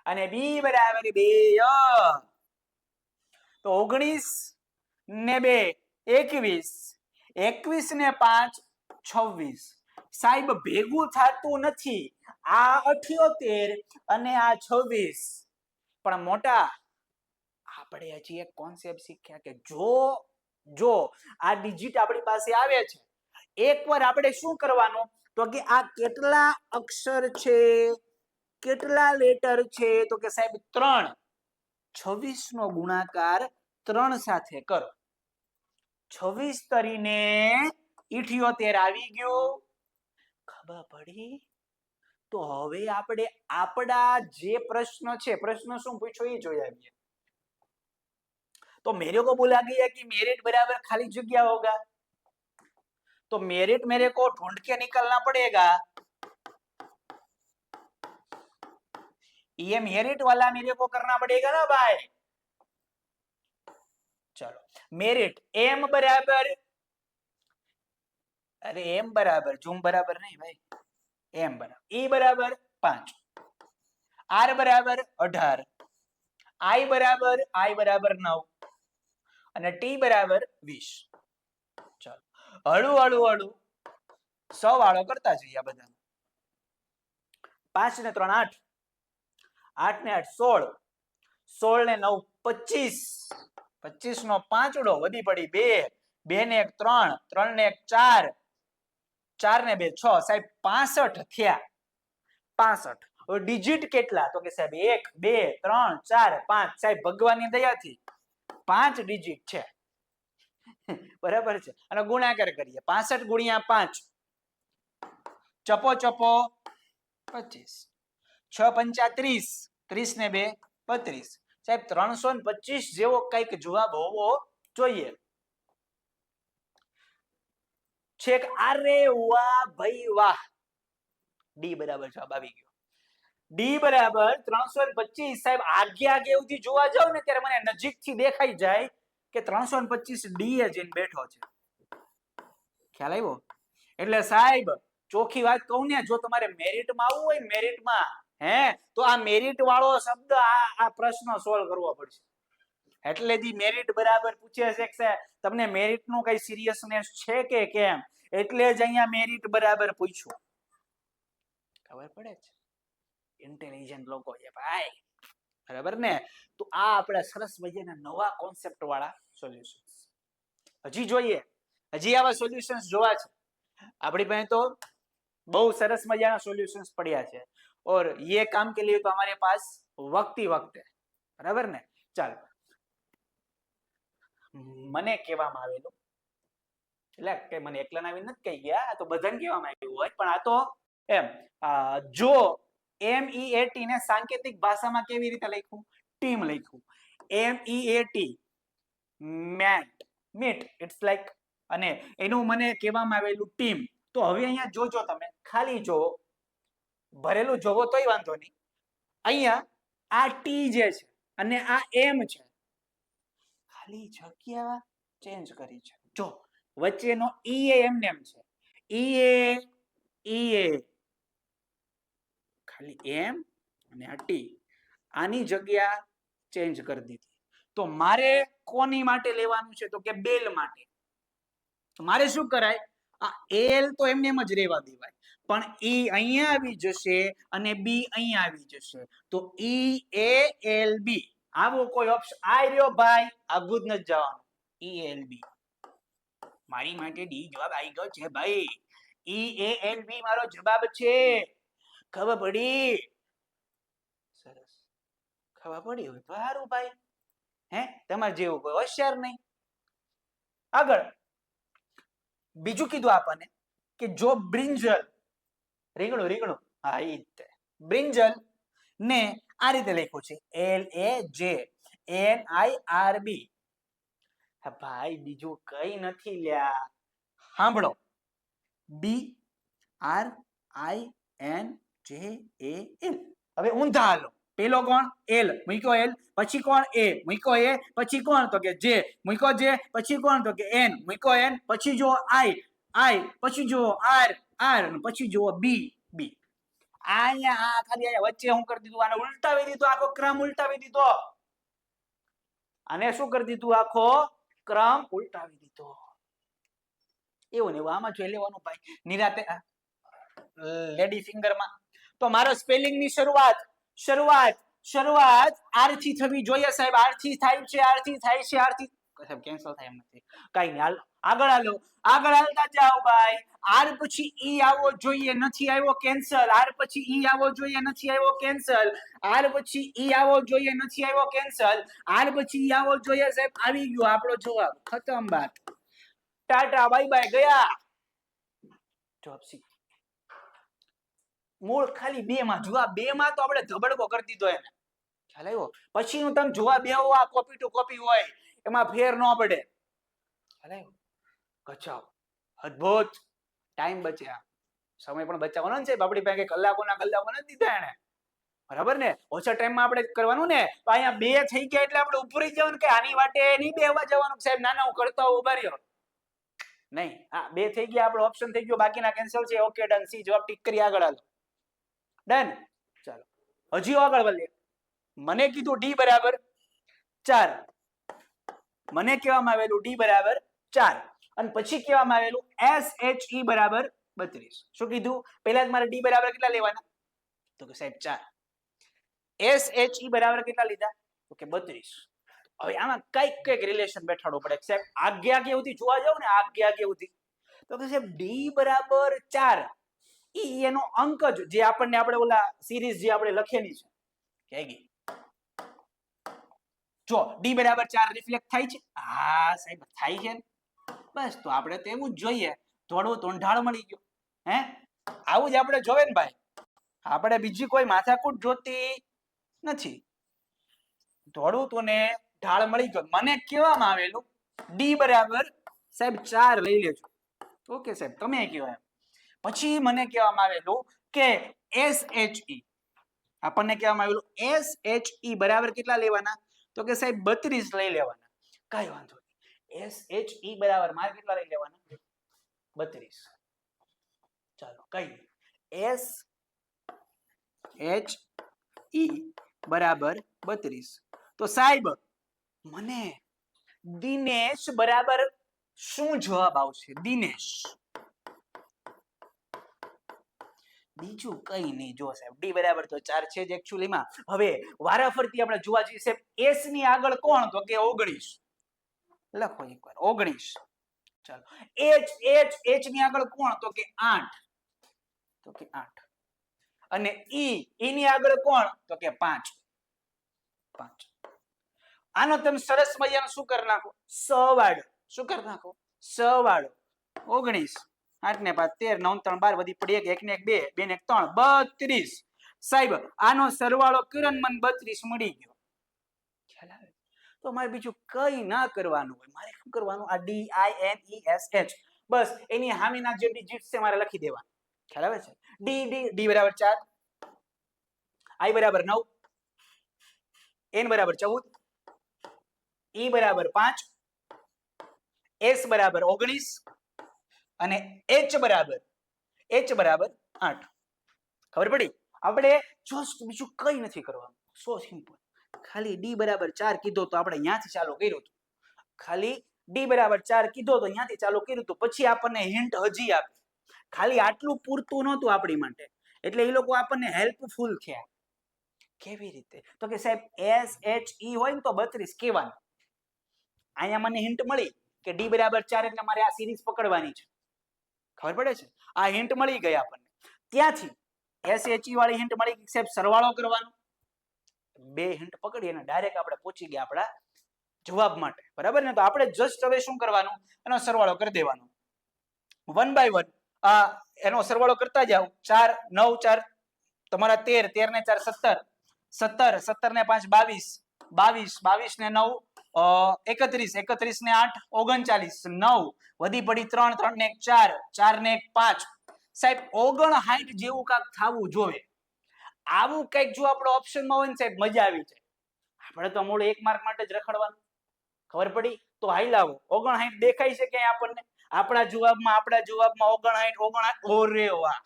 અને B = 2. તો 19 ને 2 21, 21 ને 5 26. સાહેબ ભેગું થતું નથી, આ 78 અને આ 26. પણ મોટા આપણે હજી એક કોન્સેપ્ટ શીખ્યા કે જો આ ડિજિટ આપણી પાસે આવે છે, એકવાર આપણે શું કરવાનું તો કે આ કેટલા અક્ષર છે, કેટલા લેટર છે? તો કે સાહેબ 3. 26 નો ગુણાકાર 3 સાથે કરો. 26 તરીને 78 આવી ગયું. ખબર પડી? તો હવે આપણે આપણા જે પ્રશ્ન છે, પ્રશ્ન શું પૂછ્યો એ જોઈ આવીએ. तो मेरे को बोला गया कि मेरिट बराबर खाली जगह होगा, तो मेरिट मेरे को ढूंढ के निकलना पड़ेगा. ये मेरिट वाला मेरे को करना पड़ेगा ना भाई. चलो, मेरिट एम बराबर, अरे एम बराबर जूम बराबर नहीं भाई, एम बराबर ई बराबर 5, आर बराबर 18, आई बराबर 9 અને ટી બરાબર 20. ચાલો હળુ હળુ હળુ સરવાળો કરતા જઈએ આ બધા. 5 ને 3 8, 8 ને 8 16, 16 ને 9 25, 25 નો પાંચડો વધી પડી 2, 2 ને 1 3, 3 ને 1 4, 4 ને 2 6, સાહેબ 65 થયા. 65. હવે ડિજિટ કેટલા? તો કે સાહેબ 1 2 3 4 5. સાહેબ ભગવાનની દયાથી 5 ડિજિટ છે. બરાબર છે. અને ગુણાકાર કરીએ 65 ગુણ્યા 5, ચપો ચપો 25, 6 પંચા 30, 30 ને 2 32. સાહેબ 325 જેવો કઈક જવાબ હોવો જોઈએ. છેક અરે વાહ ભાઈ વાહ, ડી બરાબર જવાબ આવી ગયો. ડી બરાબર 325. સાહેબ આગે આગે સુધી જોવા જાવ ને ત્યારે મને નજીકથી દેખાઈ જાય કે 325 ડી એ જઈને બેઠો છે. ખ્યાલ આવ્યો? એટલે સાહેબ ચોખ્ખી વાત કહું ને, જો તમારે મેરિટમાં આવવું હોય ને મેરિટમાં તો આ મેરિટ વાળો શબ્દ આ પ્રશ્ન સોલ્વ કરવો પડશે. એટલે દી મેરિટ બરાબર પૂછે છે કે તમને મેરિટ નું કઈ સિરિયસનેસ છે કે કેમ, એટલે જ અહીંયા મેરિટ બરાબર પૂછ્યું. ખબર પડે છે? ઇન્ટેલિજન્ટ લોકો છે ભાઈ, બરાબર ને? તો આ આપણે સરસ મજાના નવા કોન્સેપ્ટ વાળા સોલ્યુશન્સ હજી જોઈએ, હજી આવા સોલ્યુશન્સ જોવા છે આપણી પાસે. તો બહુ સરસ મજાના સોલ્યુશન્સ પડ્યા છે और ये काम के लिए तो हमारे पास वक्त ही वक्त है. बराबर ने? ચાલો મને કહેવામાં આવેલું, એટલે કે મને એકલાને આવીને નથી કહી ગયા, આ તો બધાને કહેવામાં આવ્યું હોય, પણ આ તો એમ જો MEAT ને સાંકેતિક ભાષામાં કેવી રીતે લખ્યું? ટીમ લખ્યું. MEAT meet it's like, અને એનું મને કહેવામાં આવેલું ટીમ. તો હવે અહીંયા જોજો, તમે ખાલી જો ભરેલું જોવો તોય વાંધો નહીં. અહીંયા આ ટી જે છે અને આ એમ છે, ખાલી જગ્યા ચેન્જ કરી છે. જો વચ્ચેનો ઈ એ એમને એમ છે, ઈ એ ખાલી એમ અને આ ટી, આની જગ્યા ચેન્જ કરી દીધી. તો મારે કોની માટે લેવાનું છે? તો કે બેલ માટે. તો મારે શું કરાય? આ એલ તો એમને એમ જ રહેવા દેવાય, પણ ઈ અહીંયા આવી જશે અને બી અહીંયા આવી જશે. તો ઈ એ એલ બી, આવો કોઈ ઓપ્શન આ રહ્યો ભાઈ, આગું જ નથી જવાનું. ઈ એલ બી મારી માટે ડી જવાબ આવી ગયો છે ભાઈ. ઈ એ એલ બી મારો જવાબ છે. ખબર પડી? સરસ, ખબર પડી હોય સારું ભાઈ. તમારે જેવું કોઈ હોશિયાર નહીં. આગળ બીજું કીધું આપણને કે જો બ્રિંજલ, રીંગણું રીંગણું, હા ઈ જ બ્રિંજલ ને આ રીતે લખ્યું છે LAJNIRB. ભાઈ બીજું કઈ નથી લ્યા, સાંભળો. BRINJAL. હવે ઊંધા હાલો. પેલો કોણ? એલ મૂક્યો એલ, પછી કોણ? એ મૂક્યો એ, પછી કોણ? તો કે જે મૂક્યો જે, પછી કોણ? તો કે એન મૂક્યો એન, પછી જો આઈ, પછી જો આર, પછી જો બી. અહીંયા આ ખાલી અહીંયા વચ્ચે હું કરી દીધું? આને ઉલટાવી દીધો, આખો ક્રમ ઉલટાવી દીધો. આને શું કરી દીધું? આખો ક્રમ ઉલટાવી દીધો. એવું ને એવું આમાં જોઈ લેવાનું ભાઈ, નિરાતે લેડી ફિંગરમાં. તો મારો સ્પેલિંગ ની શરૂઆત આર થી થવી જોઈએ સાહેબ. આર થી થાય છે, આર થી થાય છે, આર થી સાહેબ કેન્સલ થાય એમ નથી. કઈ નહીં, હાલ આગળ હાલો, આગળ હાલતા જાઓ ભાઈ. આર પછી ઈ આવવો જોઈએ, નથી આવ્યો, કેન્સલ. આર પછી ઈ આવવો જોઈએ, નથી આવ્યો, કેન્સલ. આર પછી ઈ આવવો જોઈએ, નથી આવ્યો, કેન્સલ. આર પછી ઈ આવવો જોઈએ સાહેબ, આવી ગયો આપણો જવાબ. ખતમ બાત, ટાટા બાય બાય, ગયા. જવાબ સી. મૂળ ખાલી 2 માં, જવાબ 2 માં તો આપણે ધબડકો કરી દીધો એને. ખ્યાલ આવ્યો? પછીનું તમે જોવા બેહો, આ કોપી ટુ કોપી હોય, એમાં ફેર ન પડે. ખ્યાલ આવ્યો? ગજબ, અદ્ભુત. ટાઈમ બચ્યા, સમય પણ બચાવવાનો છે આપણી પાસે. કલાકોના કલાકો નથી દીધા એને, બરાબર ને? ઓછા ટાઈમમાં આપણે કરવાનું ને. તો અહીંયા 2 થઈ ગયા એટલે આપણે ઉપર જવાનું કે આની વાટે નહીં બેહવા જવાનું સાહેબ. ના હું કરતા હોઉં, ઉભા રહ્યો નહીં. આ 2 થઈ ગયા, આપણો ઓપ્શન થઈ ગયો, બાકીના કેન્સલ છે. ઓકે ડન, સી જવાબ ટીક કરી આગળ હાલો. ડન. ચાલો હજી આગળ વધીએ. મને કીધું ડી બરાબર 4, મને કહેવામાં આવેલું ડી બરાબર 4 અને પછી કહેવામાં આવેલું SHE બરાબર 32. શું કીધું? પહેલા જ મારે ડી બરાબર કેટલા લેવાના? તો કે સાહેબ 4. SHE બરાબર કેટલા લીધા? તો કે 32. હવે આમાં કઈક રિલેશન બેઠાડવું પડે. સાહેબ આગ્યા કેવથી જોવા જાવ ને, આગ્યા કેવથી, તો કે સાહેબ ડી બરાબર 4 ઈ એનો અંક જ જે આપણને આપણે ઓલા સિરીઝ જે આપણે લખેલી છે કે ગઈ. જો ડી બરાબર 4 રિફ્લેક્ટ થાય છે? હા સાહેબ થાય છે. બસ તો આપણે તો એવું જ જોઈએ. થોડું તોંઢાળ મળી ગયો. હે આવું જ આપણે જોવે ને ભાઈ. આપણે બીજી કોઈ માથાકૂટ જોતી નથી. થોડું તોને ઢાળ મળી ગયો. મને કહેવામાં આવેલું ડી બરાબર સાહેબ 4 લઈ લેજો. ઓકે સાહેબ તમે કયો એમ. પછી મને કહેવામાં આવેલું કે SHE આપણને કહેવામાં આવેલું SHE બરાબર કેટલા લેવાના? તો કે સાહેબ 32 લઈ લેવાના. કઈ વાંધો નહીં. SHE બરાબર મારે કેટલા લઈ લેવાના? 32. ચાલો કઈ SHE બરાબર 32. તો સાહેબ મને દિનેશ બરાબર શું જવાબ આવશે? દિનેશ બીજું કઈ નહીં. જો સાહેબ ડી બરાબર તો 4 છે જ એકચ્યુઅલી માં. હવે વારાફરતી આપણે જોવા જઈએ સાહેબ એસ ની આગળ કોણ? તો કે 19. લખો એકવાર 19. ચાલો એચ ની આગળ કોણ? તો કે 8. તો કે 8. અને ઈ ની આગળ કોણ? તો કે 5. 5. આનો તમે સરસ મજાનો શું કરી નાખો? સરવાળો. શું કરી નાખો? સરવાળો. 19 8 ને 5 13 9 3 12 વધી પડી 1 ને 1 2 2 ને 1 3 32. સાહેબ આનો સરવાળો કર્યો ને મને 32 મળી ગયો. ખ્યાલ આવે? તો મારે બીજું કઈ ના કરવાનું હોય. મારે શું કરવાનું? આ DINESH બસ એની હામીના જે ડિજિટ્સ છે મારે લખી દેવાના. ખ્યાલ આવે છે? ડી બરાબર 4, I બરાબર 9, N બરાબર 14, E બરાબર 5, S બરાબર 19 અને H બરાબર 8. ખબર પડી? આપણે જસ્ટ બીજું કઈ નથી કરવાનું. સો સિમ્પલ. ખાલી ડી બરાબર 4 કીધો તો આપણે અહીંયાથી ચાલુ કર્યું હતું. ખાલી ડી બરાબર 4 કીધો તો અહીંયાથી ચાલુ કર્યું હતું. પછી આપણને હિન્ટ હજી આપે. ખાલી આટલું પૂરતું નહોતું આપણી માટે. એટલે એ લોકો આપણને હેલ્પફુલ થયા. કેવી રીતે? તો કે સાહેબ SHE હોય ને તો 32 કહેવાનું. અહીંયા મને હિન્ટ મળી કે ડી બરાબર 4 એટલે મારે આ સિરીઝ પકડવાની છે. ખબર પડે છે? આ હિન્ટ મળી ગઈ આપણને. ત્યાંથી SHE વાળી હિન્ટ મળી કે સાહેબ સરવાળો કરવાનો. બે હિન્ટ પકડી અને ડાયરેક્ટ આપણે પહોંચી ગયા આપણા જવાબ માટે. બરાબર ને? તો આપણે જસ્ટ હવે શું કરવાનું? એનો સરવાળો કરી દેવાનો. 1 બાય 1 એનો સરવાળો કરતા જાવ. 4 9 4 તમારા 13 13 ને 4 17 17 ને 5 22 22 22 ને 9 31 31 ને 8 39 9 વધી પડી 3 3 ને 1 4 4 ને 1 5. સાહેબ 59 જેવું કાંક થવું જોઈએ. આવું કંઈક જો આપણો ઓપ્શનમાં હોય ને સાહેબ મજા આવી જાય. આપણે તો મૂળ 1 માર્ક માટે જ રખડવાનું. ખબર પડી? તો હાઈ લાવો 59 દેખાય છે કે આપણને આપણા જવાબમાં 59 ઓરે વાહ.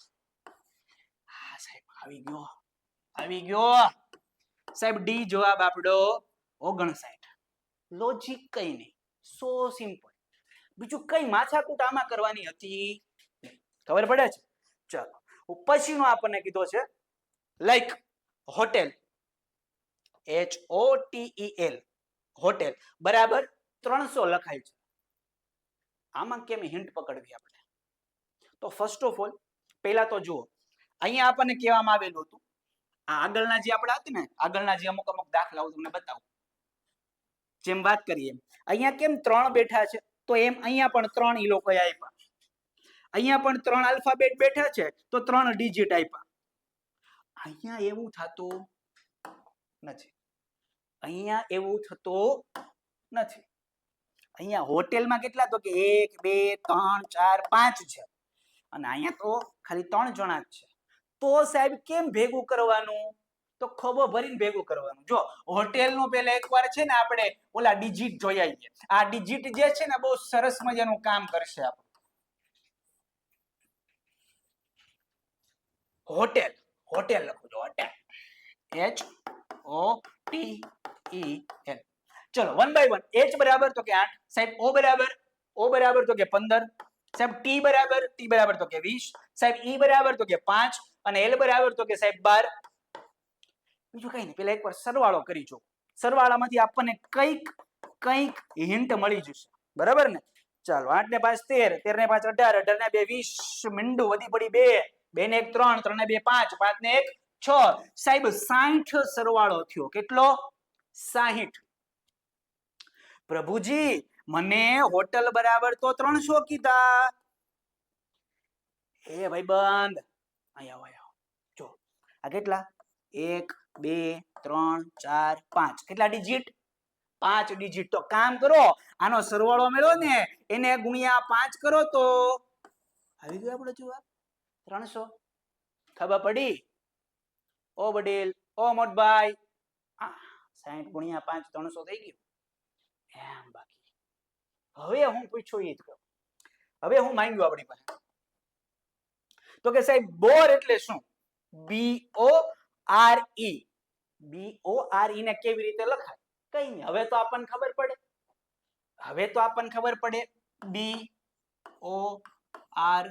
હા સાહેબ આવી ગયો સાહેબ ડી જવાબ આપણો 59. લોજિક કઈ નહીં. સો સિમ્પલ. બીજું કઈ માથાકૂટ આમાં કરવાની હતી. ખબર પડે છે? ચાલો પછીનો આપણને કીધો છે લાઈક હોટેલ HOTEL હોટેલ બરાબર 300 લખાય છે. આમાં કેમ હિન્ટ પકડવી આપણે? તો ફર્સ્ટ ઓફ ઓલ પહેલા તો જુઓ અહીંયા આપણને કહેવામાં આવેલું હતું આ આગળના જે આપણા હતા ને આગળના જે અમુક દાખલાઓ તમને બતાવું. જેમ વાત કરીએ અહીંયા કેમ 3 બેઠા છે તો એમ અહીંયા પણ 3 ઈ લોકોએ આપ્યા. અહીંયા પણ 3 આલ્ફાબેટ બેઠા છે તો 3 ડિજિટ આપ્યા. અહીંયા એવું થતું નથી. અહીંયા એવું થતું નથી. અહીંયા હોટેલમાં કેટલા? તો કે 1 2 3 4 5 છે અને અહીંયા તો ખાલી 3 જણા જ છે. તો સાહેબ કેમ ભેગું કરવાનું? તો ખોબો ભરીને ભેગું કરવાનું. જો હોટેલનું પહેલા એકવાર છે ને આપણે ઓલા ડિજિટ જોઈ આવીએ. આ ડિજિટ જે છે ને બહુ સરસ મજાનું કામ કરશે આપણું. હોટેલ લખો છો હોટેલ HOTEL ચલો 1 by 1. H બરાબર તો કે 8, સાહેબ O બરાબર તો કે 15, સાહેબ T બરાબર તો કે 20, સાહેબ E બરાબર તો કે 5 અને L બરાબર તો કે સાહેબ 12. બીજું કઈ નહીં, પેલા એકવાર સરવાળો કરી જો. સરવાળામાંથી આપણને કંઈક હિન્ટ મળી જશે, બરાબર ને? ચાલો 8 ને 5 13, 13 ને 5 18, 18 ને 2 20, મીંડું વધી પડી 2, 2 ને 1 3, 3 ને 2 5, 5 ને 1 6, સાહેબ 60 સરવાળો થયો. કેટલો? 60. પ્રભુજી મને હોટલ બરાબર તો 300 કીધા. એ ભાઈબંધ અહીંયા આવો જો, આ કેટલા? 1 2 3 4 5. કેટલા ડિજિટ? 5 ડિજિટ. તો કામ કરો, આનો સરવાળો મેળવો ને એને ગુણ્યા 5 કરો તો આવી ગયો આપણો જવાબ 300. ખબર પડી? ઓ વડીલ, ઓ મોટભાઈ, 60 ગુણ્યા 5 300 થઈ ગયું. એમ બાકી હવે હું પૂછ્યું એ જ કહું. હવે હું માંગ્યું આપણી પાસે તો કે સાહેબ બોર એટલે શું? BORE. BORE ને કેવી રીતે લખાય? કઈ નહીં, હવે તો આપણને ખબર પડે. BORE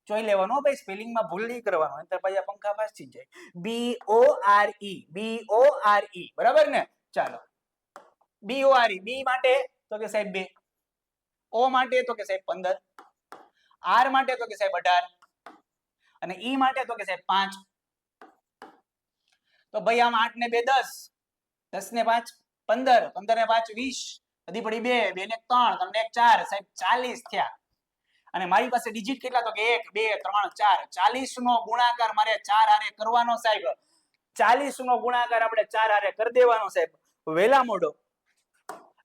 જોઈ લેવાનું ભાઈ, સ્પેલિંગ માં ભૂલ નહીં કરવાનો, નહીંતર પછી આ પંખા પાછી જાય. BORE બરાબર ને? ચાલો BORE. B માટે તો કે સાહેબ 2, O માટે તો કે સાહેબ 15, R માટે તો કે સાહેબ 18 અને E માટે તો કે સાહેબ 5. તો ભાઈ આમ 8 ને 2 10, 10 ને 5 15, 15 ને 5 20, વધી પડી 2, 2 ને 3, 3 ને 1 4, સાહેબ 40 થયા. અને મારી પાસે ડિજિટ કેટલા? તો કે 1 2 3 4. 40 નો ગુણાકાર મારે 4 હારે કરવાનો સાહેબ. 40 નો ગુણાકાર આપણે 4 હારે કરી દેવાનો સાહેબ.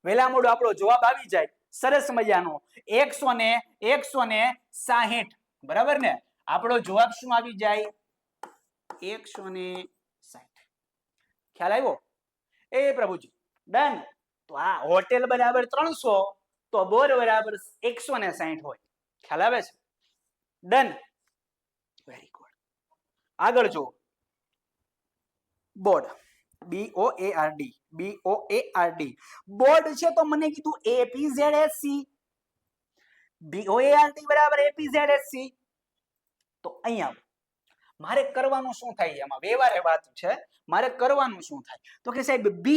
વેલા મોડો આપણો જવાબ આવી જાય સરસ મજાનો 160. બરાબર ને? આપણો જવાબ શું આવી જાય? 160. ખ્યાલ આવ્યો? એ પ્રભુજી ડન. તો આ હોટેલ બરાબર 300 તો બોર બરાબર 160 હોય. ખ્યાલ આવે છે? ડન. Very good. આગળ જો બોર્ડ. BOARD. બોર્ડ છે તો મને કીધું APZSC. BOARD બરાબર APZSC. તો અહીંયા મારે કરવાનું શું થાય? એમાં વ્યવહારે વાત છે. મારે કરવાનું શું થાય તો કે સાહેબ B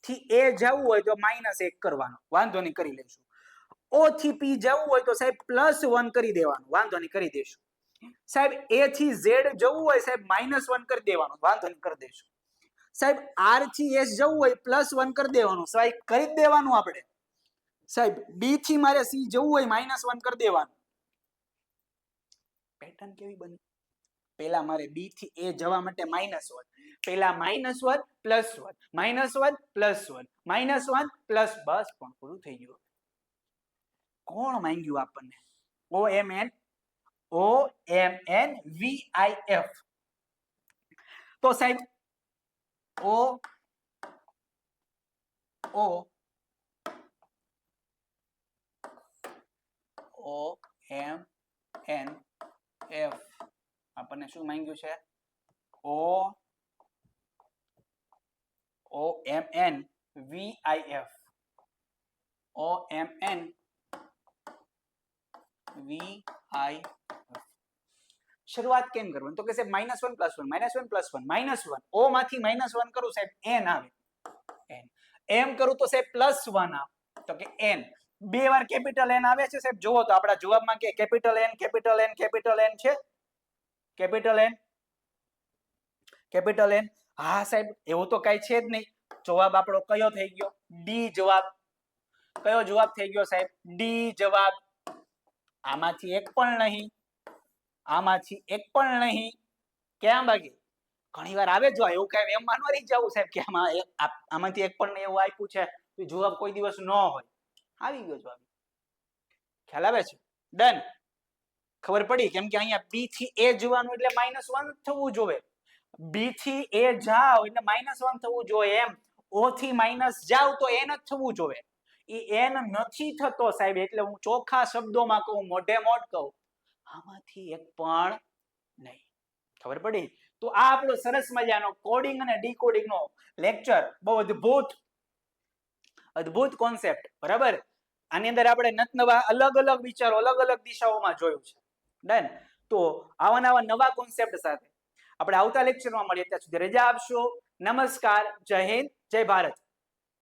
થી A જવું હોય તો -1 કરવાનું, વાંધો નહીં, કરી લઈશું. O થી P જવું હોય તો સાહેબ +1 કરી દેવાનું, વાંધો નહીં, કરી દેશું. સાહેબ A થી Z જવું હોય સાહેબ -1 કરી દેવાનું, વાંધો નહીં, કરી દેશું. સાહેબ R થી S જવું હોય +1 કરી દેવાનું, સાહેબ કરી જ દેવાનું આપણે. સાહેબ B થી મારે C જવું હોય -1 કરી દેવાનું. પેટર્ન કેવી બની? પેલા મારે B થી A જવા માટે -1, પેલા -1 +1 -1 +1 બસ પણ પૂરું થઈ ગયું. કોણ માંગ્યું આપણને? OMNVIF. તો સાહેબ OMNF આપણને શું માંગ્યું છે? OMNVIF. શરૂઆત કેમ કરવાની? તો કે સાહેબ -1 +1 O માંથી -1 કરું સાહેબ n આવે. એમ કરું તો સાહેબ +1 આવે તો કે n. બે વાર કેપિટલ N આવે છે સાહેબ. જોવો તો આપણા જવાબમાં કે કેપિટલ N છે. Capital N. હા સાહેબ, એવું તો કઈ છે જ નહીં. જવાબ આપણો કયો થઈ ગયો? ડી જવાબ. કયો જવાબ થઈ ગયો સાહેબ? ડી જવાબ. આમાંથી એક પણ નહીં. કેમ બાકી? ઘણી વાર આવે જો એવું કઈ એમ માનવા રહી જવું સાહેબ કે આમાંથી એક પણ નહીં એવું આપ્યું છે તો જવાબ કોઈ દિવસ ન હોય. આવી ગયો જવાબ. ખ્યાલ આવે છે? ડન. ખબર પડી? કેમ કે અહીંયા B થી A જવાનું એટલે -1 થવું જોઈએ. B થી A જાવ એટલે -1 થવું જોઈએ. એમ O થી માઈનસ જાવ તો n જ થવું જોઈએ. એ n નથી થતો સાહેબ, એટલે હું ચોખ્ખા શબ્દોમાં કહું, મોઢે મોઢ કહું, આમાંથી એક પણ નહીં. ખબર પડી? તો આ આપણો સરસ મજાનો કોડિંગ અને ડીકોડિંગ નો લેક્ચર બહુ અદ્ભુત અદ્ભુત કોન્સેપ્ટ, બરાબર. આની અંદર આપણે નવા અલગ અલગ વિચારો અલગ અલગ દિશાઓમાં જોયું છે. ડન. તો આવા નવા કોન્સેપ્ટ સાથે આપણે આવતા લેક્ચરમાં મળીએ. ત્યાં સુધી રજા આપશો. નમસ્કાર, જય હિન્દ, જય ભારત.